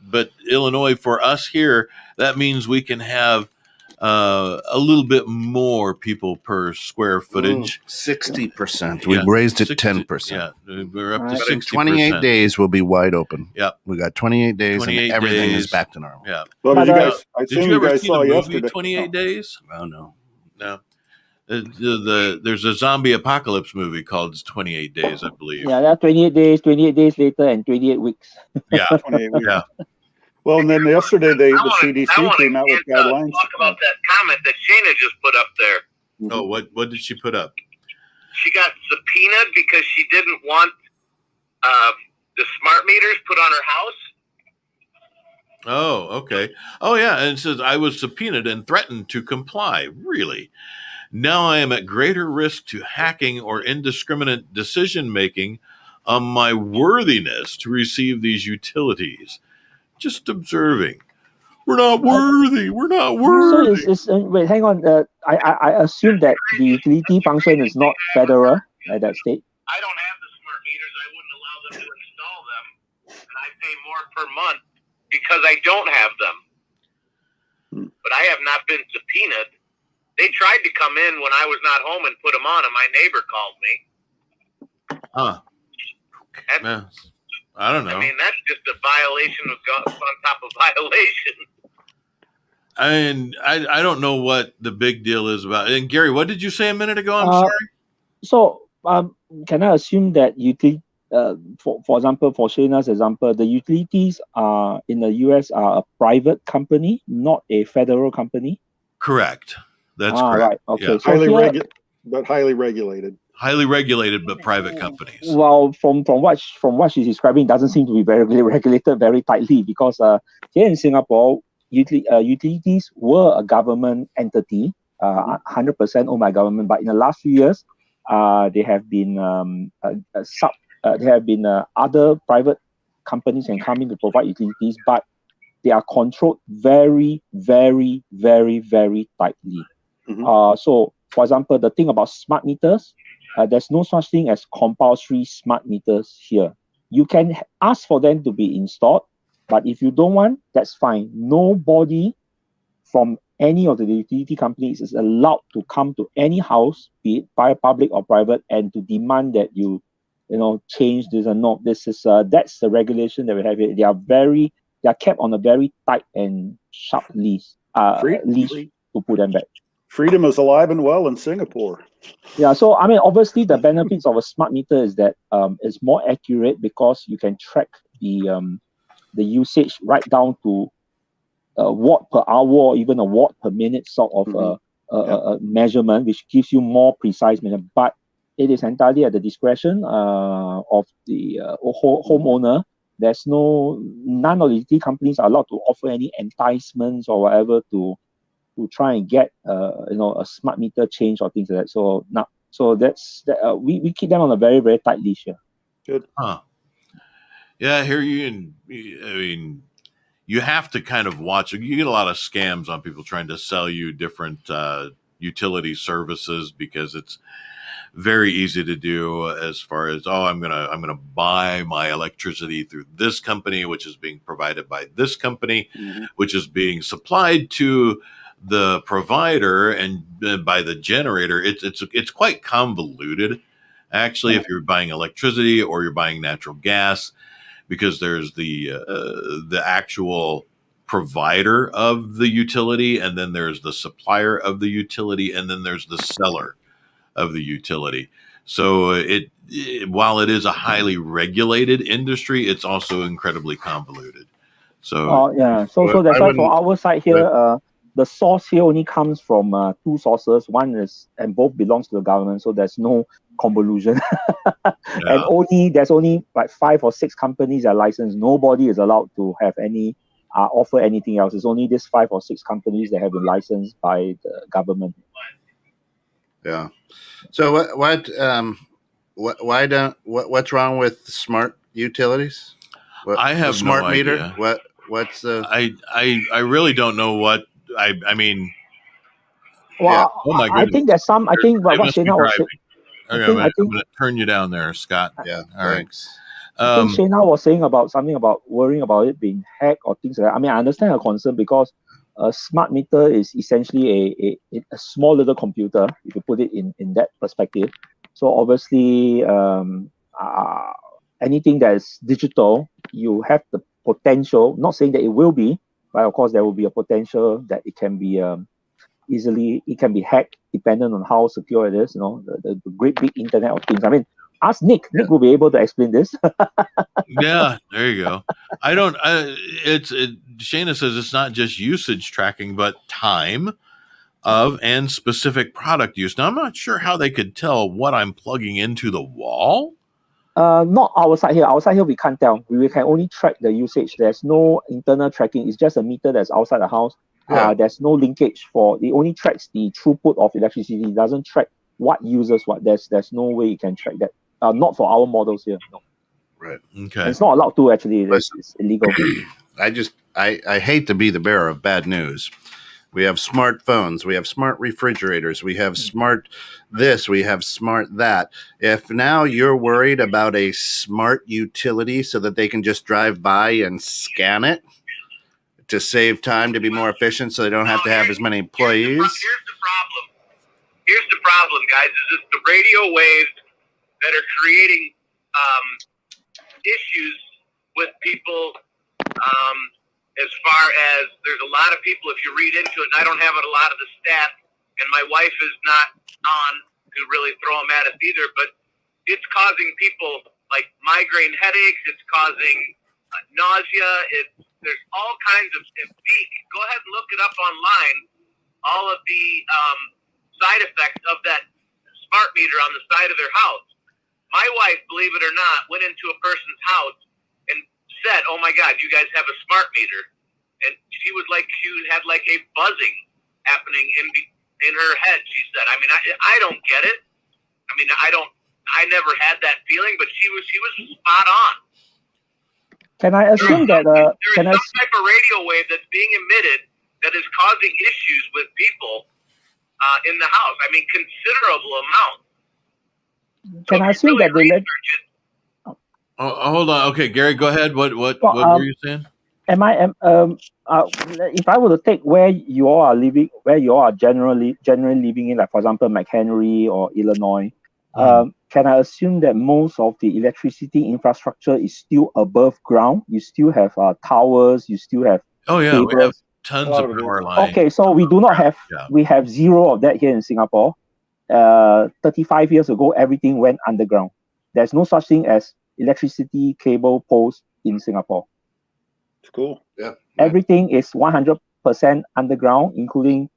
but Illinois for us here, that means we can have a little bit more people per square footage. 60%. We've raised it 10%. Yeah, we're up to 60%. In 28 days, we'll be wide open. Yeah, we got 28 days, and everything is back to normal. Yeah. Well, did you guys saw the movie yesterday? 28 Days? Oh no. There's a zombie apocalypse movie called 28 Days, I believe. Yeah, there are 28 days later, and 28 weeks. Yeah, 28 weeks. Yeah. Well, and then yesterday the CDC came out with guidelines. Talk about that comment that Shayna just put up there. Oh, what did she put up? She got subpoenaed because she didn't want the smart meters put on her house. Oh, okay. Oh, yeah, and it says I was subpoenaed and threatened to comply. Really? Now I am at greater risk to hacking or indiscriminate decision making on my worthiness to receive these utilities. Just observing. We're not worthy. We're not worthy. So wait, hang on. I assume that the utility function is not federal at that state. I don't have the smart meters. I wouldn't allow them to install them, and I pay more per month because I don't have them. But I have not been subpoenaed. They tried to come in when I was not home and put them on, and my neighbor called me. I don't know. I mean, that's just a violation on top of violation. And I don't know what the big deal is about. And Gary, what did you say a minute ago? I'm sorry. So, can I assume that for example, for Shayna's example, the utilities in the US are a private company, not a federal company? Correct. That's correct. Right. Okay. Yeah. So highly regulated. Highly regulated, but private companies. Well, from what she's describing, it doesn't seem to be very regulated very tightly because here in Singapore, utilities were a government entity 100% owned by government. But in the last few years, there have been other private companies can come in to provide utilities, but they are controlled very, very, very, very tightly. So, for example, the thing about smart meters, there's no such thing as compulsory smart meters here. You can ask for them to be installed, but if you don't want, that's fine. Nobody from any of the utility companies is allowed to come to any house, be it by public or private, and to demand that you change this or not. This is that's the regulation that we have here. They are kept on a very tight and sharp leash to put them back. Freedom is alive and well in Singapore. Yeah, so I mean, obviously, the benefits of a smart meter is that it's more accurate because you can track the usage right down to a watt per hour or even a watt per minute sort of a measurement, which gives you more precise measurement. But it is entirely at the discretion of the homeowner. There's none of the utility companies are allowed to offer any enticements or whatever to try and get a smart meter change or things like that. So that's we keep them on a very, very tight leash here. Good. Yeah, here I mean, you have to kind of watch. You get a lot of scams on people trying to sell you different utility services because it's very easy to do as far as, I'm gonna buy my electricity through this company, which is being provided by this company, which is being supplied to the provider and by the generator. It's quite convoluted, actually, if you're buying electricity or you're buying natural gas, because there's the actual provider of the utility, and then there's the supplier of the utility, and then there's the seller of the utility. So while it is a highly regulated industry, it's also incredibly convoluted. So so that's why for our side here, the source here only comes from two sources. One is, and both belongs to the government, so there's no convolution. And there's only like 5 or 6 companies that are licensed. Nobody is allowed to have any offer anything else. It's only these 5 or 6 companies that have been licensed by the government. Yeah. So what's wrong with smart utilities? I have smart no meter. Idea. What's the? I really don't know what I mean. Well, oh my goodness. I think there's some. I think what Shayna was saying. Okay, I'm going to turn you down there, Scott. Yeah. All thanks. Right. I think Shayna was saying about something about worrying about it being hacked or things like that. I mean, I understand her concern because a smart meter is essentially a small little computer, if you put it in that perspective. So obviously, anything that is digital, you have the potential, not saying that it will be, but of course there will be a potential that it can be it can be hacked depending on how secure it is, the great big internet of things. I mean, ask Nick. Nick will be able to explain this. Yeah, there you go. Shayna says it's not just usage tracking, but time of and specific product use. Now, I'm not sure how they could tell what I'm plugging into the wall. Not our side here. Our side here, we can't tell. We can only track the usage. There's no internal tracking. It's just a meter that's outside the house. There's no linkage it only tracks the throughput of electricity. It doesn't track what uses what. There's no way you can track that. Not for our models here. No. Right. Okay. And it's not allowed to actually. It's illegal. I hate to be the bearer of bad news. We have smartphones. We have smart refrigerators. We have smart this. We have smart that. If now you're worried about a smart utility so that they can just drive by and scan it to save time, to be more efficient, so they don't have to have as many employees. Here's the problem, guys. Is it's the radio waves that are creating issues with people. As far as there's a lot of people, if you read into it, and I don't have a lot of the stats, and my wife is not on to really throw them at us either, but it's causing people like migraine headaches. It's causing nausea. There's all kinds of peak. Go ahead and look it up online. All of the side effects of that smart meter on the side of their house. My wife, believe it or not, went into a person's house and said, "Oh my God, you guys have a smart meter," and she had like a buzzing happening in her head, she said. I mean, I don't get it. I mean, I never had that feeling, but she was spot on. Can I assume that there is some type of radio wave that's being emitted that is causing issues with people in the house? I mean, considerable amount. Can I assume that they let? Hold on. Okay, Gary, go ahead. What were you saying? If I were to take where you all are living, where you all are generally living in, like for example, McHenry or Illinois, can I assume that most of the electricity infrastructure is still above ground? You still have towers, you still have cables. We have tons of power lines. Okay, so we do not have, we have zero of that here in Singapore. 35 years ago, everything went underground. There's no such thing as electricity cable poles in Singapore. It's cool. Yeah. Everything is 100% underground, including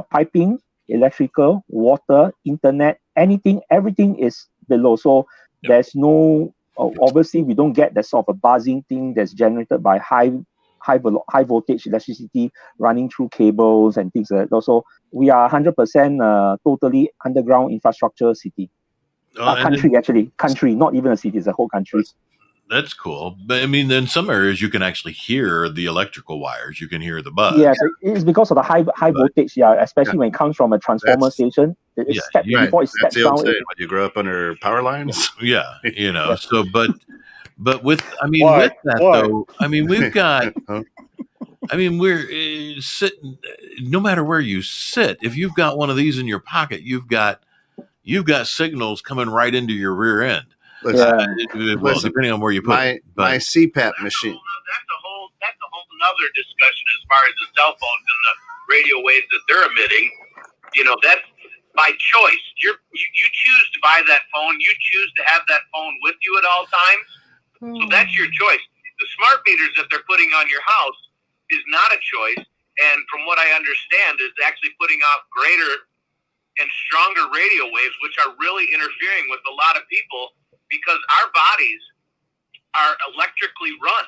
piping, electrical, water, internet, everything is below. So there's no, obviously we don't get that sort of a buzzing thing that's generated by high voltage electricity running through cables and things like that. Also, we are 100% totally underground infrastructure city. Country, not even a city, it's a whole country. That's cool. But I mean, in some areas you can actually hear the electrical wires. You can hear the buzz. Yes, it's because of the high voltage, especially when it comes from a transformer station. Before it steps down. When you grow up under power lines. Yeah, you know. So, but with with that though, I mean, we've got. I mean, we're sitting. No matter where you sit, if you've got one of these in your pocket, you've got signals coming right into your rear end. Well, depending on where you put my CPAP machine. That's a whole nother discussion as far as the cell phones and the radio waves that they're emitting. You know, that's by choice. You choose to buy that phone. You choose to have that phone with you at all times. So that's your choice. The smart meters that they're putting on your house is not a choice. And from what I understand, is actually putting out greater and stronger radio waves, which are really interfering with a lot of people. Because our bodies are electrically run.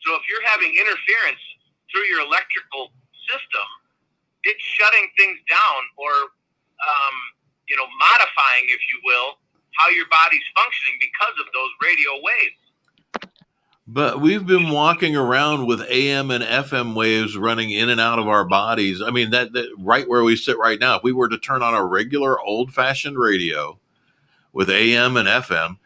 So if you're having interference through your electrical system, it's shutting things down or, modifying, if you will, how your body's functioning because of those radio waves. But we've been walking around with AM and FM waves running in and out of our bodies. I mean, that right where we sit right now, if we were to turn on a regular old-fashioned radio, with AM and FM,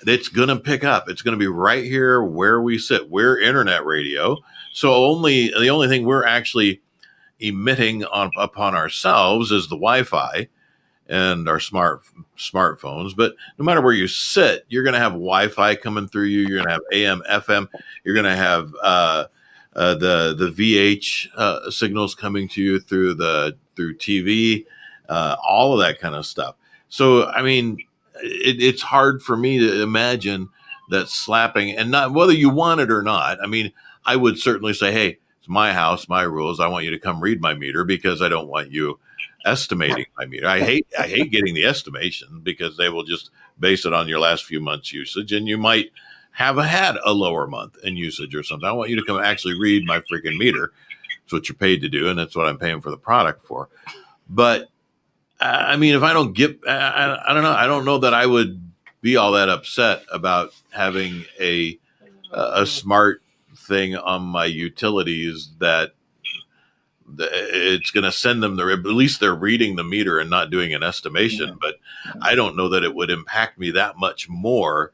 it's going to pick up. It's going to be right here where we sit. We're internet radio. So the only thing we're actually emitting upon ourselves is the Wi-Fi and our smartphones. But no matter where you sit, you're going to have Wi-Fi coming through you. You're going to have AM, FM. You're going to have the VH signals coming to you through TV, all of that kind of stuff. So, I mean, it's hard for me to imagine that slapping, and not whether you want it or not. I mean, I would certainly say, hey, it's my house, my rules. I want you to come read my meter because I don't want you estimating my meter. I hate getting the estimation because they will just base it on your last few months' usage, and you might have had a lower month in usage or something. I want you to come actually read my freaking meter. That's what you're paid to do, and that's what I'm paying for the product for. But I mean, if I don't get, I don't know. I don't know that I would be all that upset about having a smart thing on my utilities that it's going to send them at least they're reading the meter and not doing an estimation. But I don't know that it would impact me that much more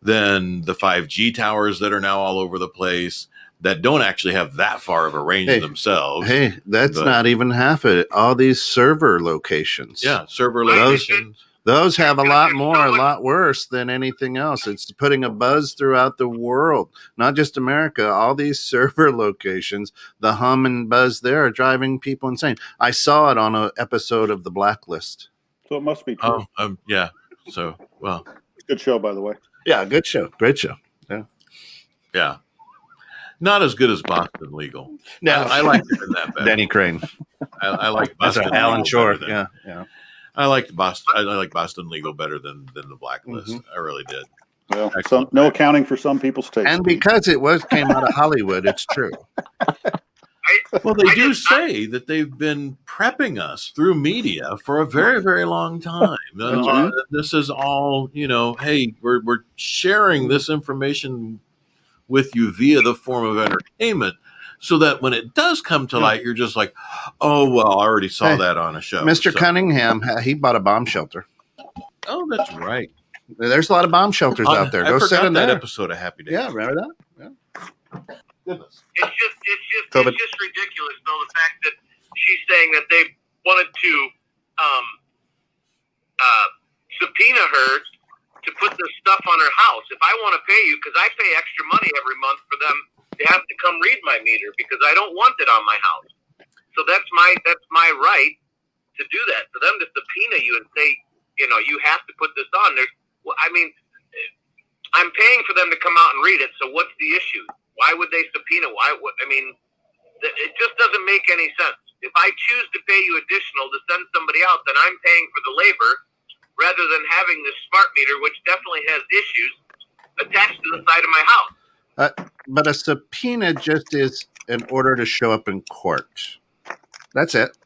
than the 5G towers that are now all over the place, that don't actually have that far of a range themselves. Hey, that's not even half of it. All these server locations. Yeah, server locations. Those have a lot worse than anything else. It's putting a buzz throughout the world, not just America. All these server locations, the hum and buzz there are driving people insane. I saw it on an episode of The Blacklist. So it must be true. Yeah. So, well. Good show, by the way. Yeah, good show. Great show. Yeah. Yeah. Not as good as Boston Legal. No, I like it in that better. Denny Crane. I like Boston. Alan Shore. Yeah. I like Boston. I like Boston Legal better than the Blacklist. Mm-hmm. I really did. Well, no accounting for some people's taste. And because came out of Hollywood, it's true. I Well, they do say that they've been prepping us through media for a very, very long time. This is all, hey, we're sharing this information with you via the form of entertainment so that when it does come to light, you're just like, oh, well, I already saw that on a show. Mr. Cunningham, he bought a bomb shelter. Oh, that's right. There's a lot of bomb shelters out there. Go sit in that there. episode of Happy Days. Yeah, remember that? Yeah. Goodness. It's just ridiculous, though, the fact that she's saying that they wanted to subpoena her to put this stuff on her house. If I want to pay you, because I pay extra money every month for them to have to come read my meter because I don't want it on my house. So that's my right to do that. For them to subpoena you and say, you have to put this on. I'm paying for them to come out and read it. So what's the issue? Why would they subpoena? It just doesn't make any sense. If I choose to pay you additional to send somebody out, then I'm paying for the labor rather than having this smart meter, which definitely has issues, attached to the side of my house. But a subpoena just is an order to show up in court. That's it.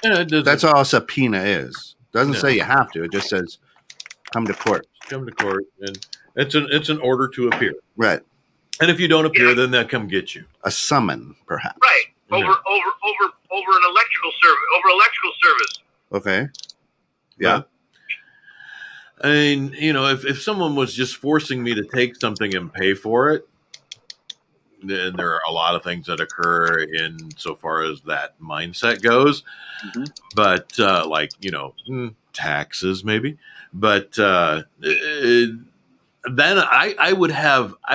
Yeah, that's all a subpoena is. Doesn't say you have to. It just says come to court. Come to court, and it's an order to appear. Right. And if you don't appear, then they'll come get you. A summon, perhaps. Right. Over an electrical service. Okay. Yeah. I mean, if someone was just forcing me to take something and pay for it, then there are a lot of things that occur in so far as that mindset goes. Mm-hmm. But taxes maybe. But then I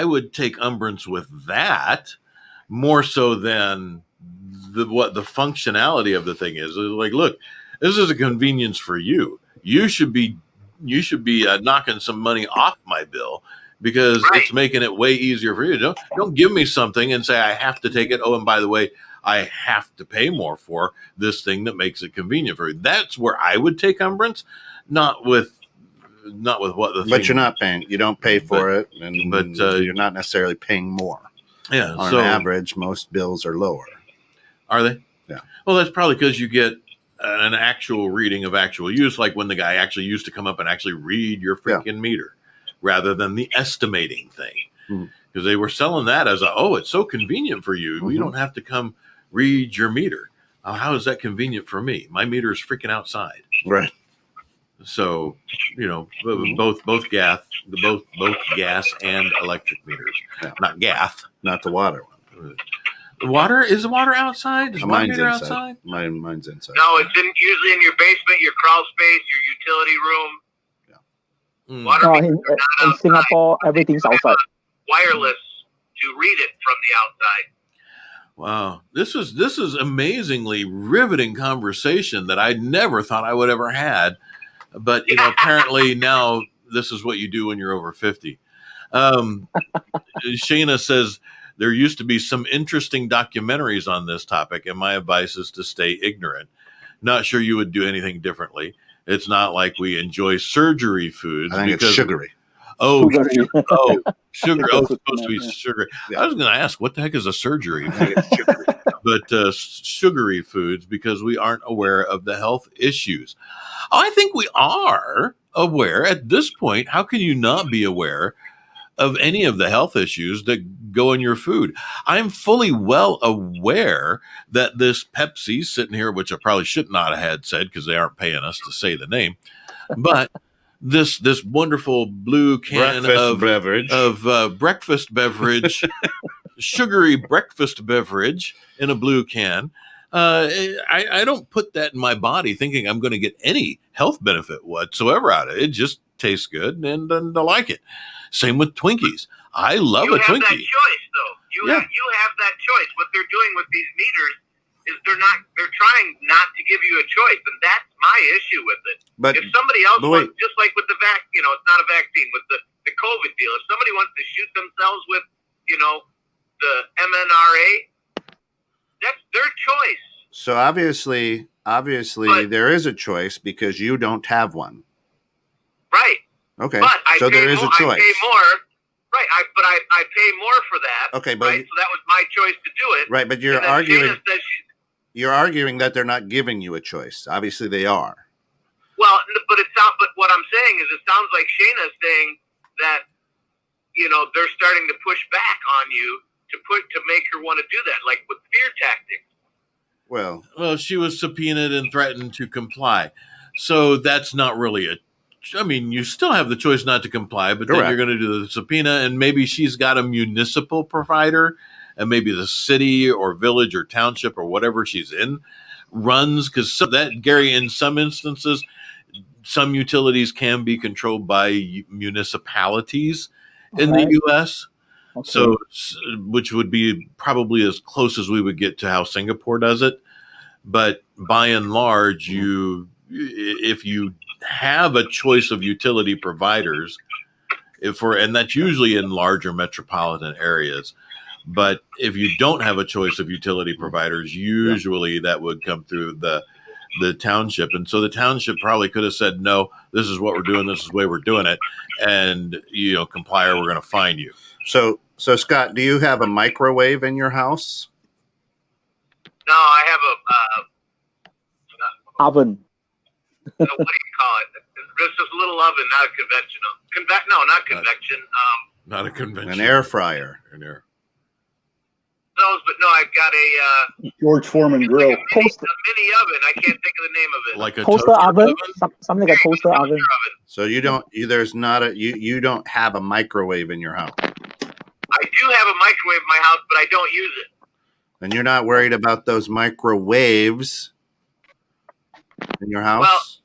would take umbrance with that more so than what the functionality of the thing is. Like, look, this is a convenience for you. You should be knocking some money off my bill because it's making it way easier for you. Don't give me something and say I have to take it. Oh, and by the way, I have to pay more for this thing that makes it convenient for you. That's where I would take umbrance, not with what the. But you're not paying. You don't pay for it, but you're not necessarily paying more. Yeah. On average, most bills are lower. Are they? Yeah. Well, that's probably because you get an actual reading of actual use, like when the guy actually used to come up and actually read your freaking meter, rather than the estimating thing, because they were selling that as it's so convenient for you. You don't have to come read your meter. How is that convenient for me? My meter is freaking outside. Right. So, both gas and electric meters, not gas, not the water one. Is the water outside? Is my meter outside? Mine's inside. No, it's usually in your basement, your crawl space, your utility room. Water in Singapore, everything's outside. Wireless to read it from the outside. Wow, this is amazingly riveting conversation that I never thought I would ever had, but apparently now this is what you do when you're over 50. Shayna says there used to be some interesting documentaries on this topic, and my advice is to stay ignorant. Not sure you would do anything differently. It's not like we enjoy surgery foods. I think it's sugary. Oh, sugar. Oh, it's supposed to be sugary. Yeah. I was going to ask, what the heck is a surgery? But sugary foods, because we aren't aware of the health issues. I think we are aware at this point. How can you not be aware of any of the health issues that go in your food? I'm fully well aware that this Pepsi sitting here, which I probably should not have had said because they aren't paying us to say the name, but this wonderful blue can of breakfast beverage, sugary breakfast beverage in a blue can. I don't put that in my body thinking I'm going to get any health benefit whatsoever out of it. It just tastes good and I like it. Same with Twinkies. I love a Twinkie. You have that choice, though. You have that choice. What they're doing with these meters is they're trying not to give you a choice, and that's my issue with it. But if somebody else wants, just like with the vaccine, it's not a vaccine, with the COVID deal, if somebody wants to shoot themselves with, the mRNA, that's their choice. So obviously there is a choice because you don't have one. Right. Okay. But so there is a choice. I pay more Right, but I pay more for that. Okay, but right, so that was my choice to do it. Right, but you're and then arguing. Shayna says You're arguing that they're not giving you a choice. Obviously, they are. Well, but But what I'm saying is, it sounds like Shayna's saying that they're starting to push back on you to make her want to do that, like with fear tactics. Well, she was subpoenaed and threatened to comply, so that's not really you still have the choice not to comply, but then you're going to do the subpoena, and maybe she's got a municipal provider, and maybe the city or village or township or whatever she's in runs, because Gary, in some instances, some utilities can be controlled by municipalities in the U.S. Okay. So, which would be probably as close as we would get to how Singapore does it. But by and large, if you have a choice of utility providers, and that's usually in larger metropolitan areas. But if you don't have a choice of utility providers, usually that would come through the township. And so the township probably could have said, no, this is what we're doing. This is the way we're doing it. And, comply or we're going to fine you. So Scott, do you have a microwave in your house? No, I have a oven. What do you call it? It's just a little oven, not a conventional. Not convection. Not a conventional. An air fryer. But I've got a George Foreman grill. Like a mini oven. I can't think of the name of it. Like a toaster oven? Something like a toaster oven. So you don't. There's not a. You don't have a microwave in your house. I do have a microwave in my house, but I don't use it. And you're not worried about those microwaves in your house?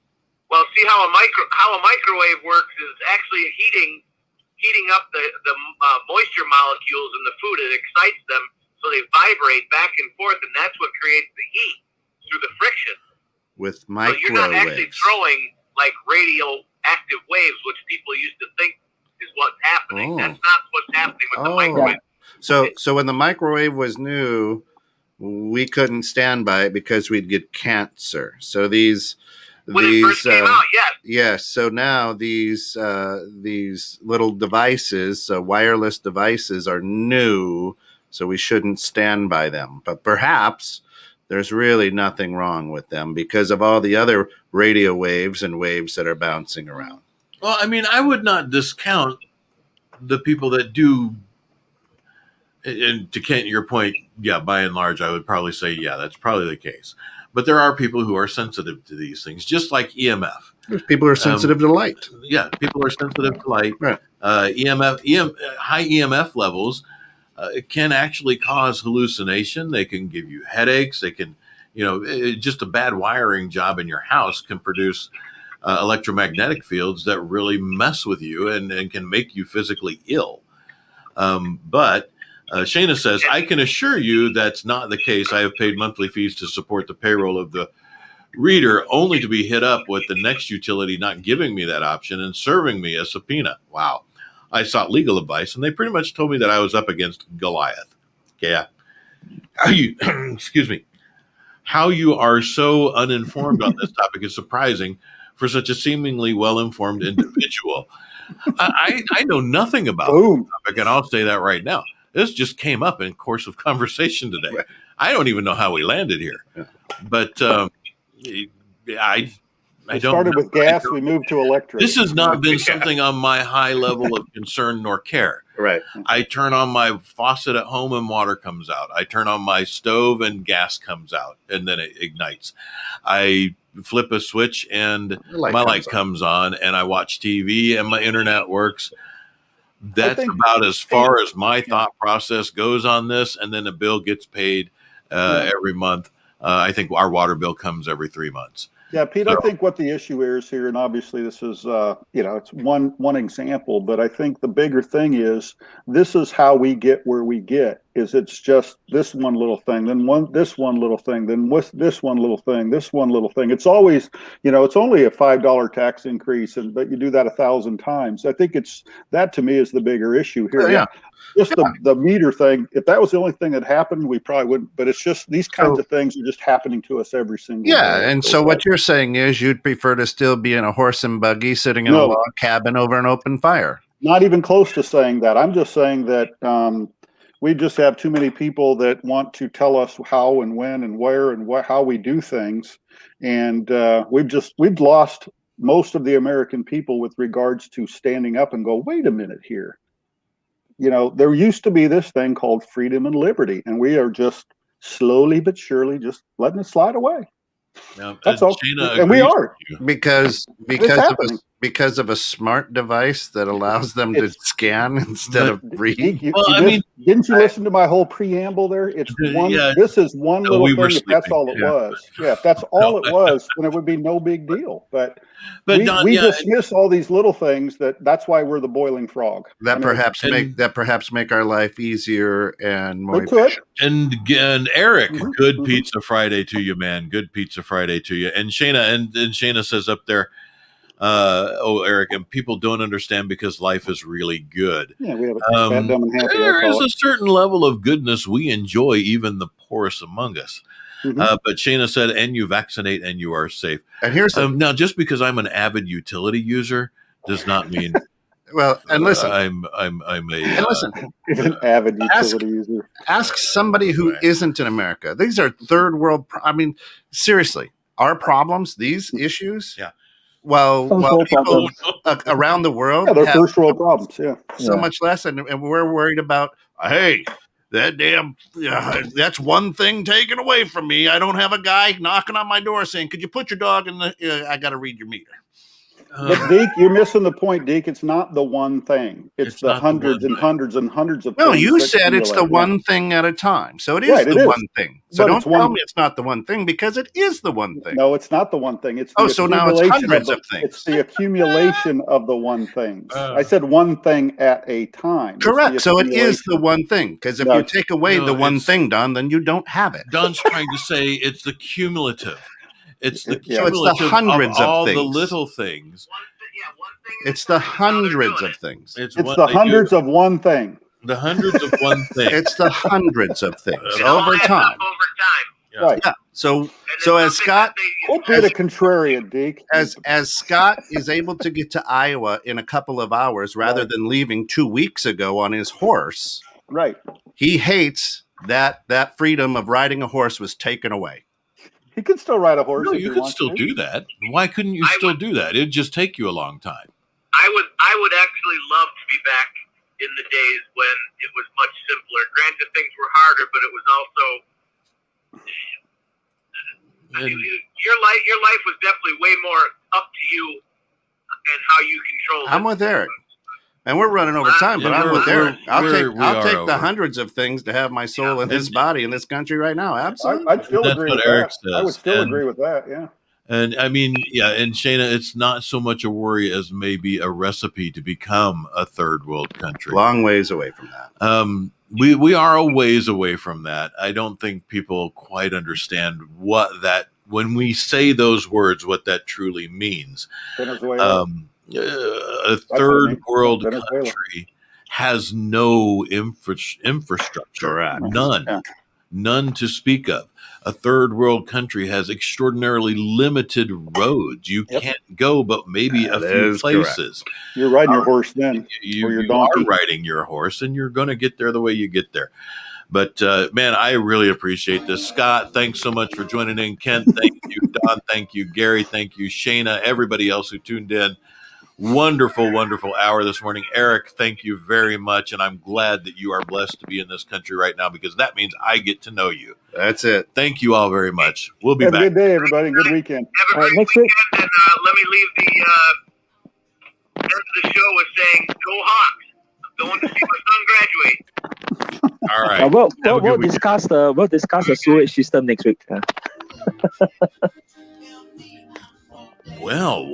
Well, see how a microwave works is actually heating up the moisture molecules in the food. It excites them, so they vibrate back and forth, and that's what creates the heat through the friction. With microwaves. So you're not actually throwing like radioactive waves, which people used to think is what's happening. That's not what's happening with the microwave. So when the microwave was new, we couldn't stand by it because we'd get cancer. So when it first came out, yes. Yes. So now these little devices, wireless devices, are new. So we shouldn't stand by them. But perhaps there's really nothing wrong with them because of all the other radio waves and waves that are bouncing around. Well, I would not discount the people that do. And to Kent, your point, by and large, I would probably say, that's probably the case. But there are people who are sensitive to these things, just like EMF. There's people who are sensitive to light. Yeah, people are sensitive to light. Right. High EMF levels can actually cause hallucination. They can give you headaches. They can, just a bad wiring job in your house can produce electromagnetic fields that really mess with you and can make you physically ill. But Shayna says, I can assure you that's not the case. I have paid monthly fees to support the payroll of the reader, only to be hit up with the next utility not giving me that option and serving me a subpoena. Wow. I sought legal advice, and they pretty much told me that I was up against Goliath. Yeah. Excuse me. How you are so uninformed on this topic is surprising for such a seemingly well-informed individual. I know nothing about this topic, and I'll say that right now. This just came up in course of conversation today. Right. I don't even know how we landed here, but I don't. Started with gas, we moved to electric. This has not been something on my high level of concern nor care. Right. I turn on my faucet at home and water comes out. I turn on my stove and gas comes out, and then it ignites. I flip a switch and my light comes on, and I watch TV and my internet works. That's about as far as my thought process goes on this. And then the bill gets paid every month. I think our water bill comes every 3 months. Yeah, Pete, I think what the issue is here, and obviously this is, it's one example, but I think the bigger thing is this is how we get where we get, is it's just this one little thing, then this one little thing, then this one little thing, this one little thing. It's always, it's only a $5 tax increase, but you do that 1,000 times. I think that to me is the bigger issue here. Yeah. Just the meter thing, if that was the only thing that happened, we probably wouldn't, but it's just these kinds of things are just happening to us every single day. Yeah, and so what you're saying is you'd prefer to still be in a horse and buggy sitting in a log cabin over an open fire. Not even close to saying that. I'm just saying that we just have too many people that want to tell us how and when and where and how we do things, and we've lost most of the American people with regards to standing up and go, wait a minute here. You know, there used to be this thing called freedom and liberty, and we are just slowly but surely just letting it slide away. That's all. And we are. Because of a smart device that allows them to scan instead of read. Didn't you listen to my whole preamble there? It's one. Yeah, this is one little thing. If that's all it was, if that's all it was, then it would be no big deal. But Don, we dismiss all these little things. That's why we're the boiling frog. That perhaps make our life easier and more efficient. And Eric, good Pizza Friday to you, man. Good Pizza Friday to you. And Shayna and Shayna says up there. Eric, and people don't understand because life is really good. Yeah, we have a fat, dumb, and happy. There is a certain level of goodness we enjoy, even the poorest among us. But Shayna said, and you vaccinate and you are safe. And here's now, just because I'm an avid utility user does not mean. Well, and listen, I'm an avid utility user. Ask somebody who isn't in America. These are third world. I mean, seriously, our problems, these issues. Yeah. Well, people around the world they're first world problems. So much less, and we're worried about. Hey, that damn that's one thing taken away from me. I don't have a guy knocking on my door saying, "Could you put your dog in the?" I got to read your meter. But Deke, you're missing the point, Deke. It's not the one thing. It's the hundreds and hundreds and hundreds of things. No, you said it's the one thing at a time. So it is the one thing. So don't tell me it's not the one thing, because it is the one thing. No, it's not the one thing. It's the so now it's hundreds of things. It's the accumulation of the one things. I said one thing at a time. Correct. So it is the one thing, because if you take away the one thing, Don, then you don't have it. Don's trying to say it's the cumulative. It's the cumulative the hundreds of all the little things. It's the hundreds of things. It's the hundreds of one thing. The hundreds of one thing. It's the hundreds of things over time. Right. Yeah. So as Scott, don't be a contrarian, Deke. As Scott is able to get to Iowa in a couple of hours rather than leaving 2 weeks ago on his horse. Right. He hates that freedom of riding a horse was taken away. He could still ride a horse. No, you could still do that. Why couldn't you still do that? It'd just take you a long time. I would actually love to be back in the days when it was much simpler. Granted, things were harder, but it was also your life was definitely way more up to you and how you control it. I'm with Eric. And we're running over time, but I'm with Eric. I'll take the hundreds of things to have my soul in this body in this country right now. Absolutely. I'd still agree with that. I would still agree with that, yeah. And I mean, and Shayna, it's not so much a worry as maybe a recipe to become a third world country. Long ways away from that. We are a ways away from that. I don't think people quite understand what that, when we say those words, what that truly means. A third world country has no infrastructure, none to speak of. A third world country has extraordinarily limited roads. You can't go but maybe a few places. Correct. You're riding your horse then. You are riding your horse, and you're going to get there the way you get there. But, man, I really appreciate this. Scott, thanks so much for joining in. Kent, thank you. Don, thank you. Gary, thank you. Shayna, everybody else who tuned in. Wonderful, wonderful hour this morning. Eric, thank you very much. And I'm glad that you are blessed to be in this country right now, because that means I get to know you. That's it. Thank you all very much. We'll be back. Have a good day, everybody. Good weekend. Have a great weekend. And let me leave the end of the show with saying, go Hawks. I'm going to see my son graduate. All right. We'll discuss the sewage system next week. Well,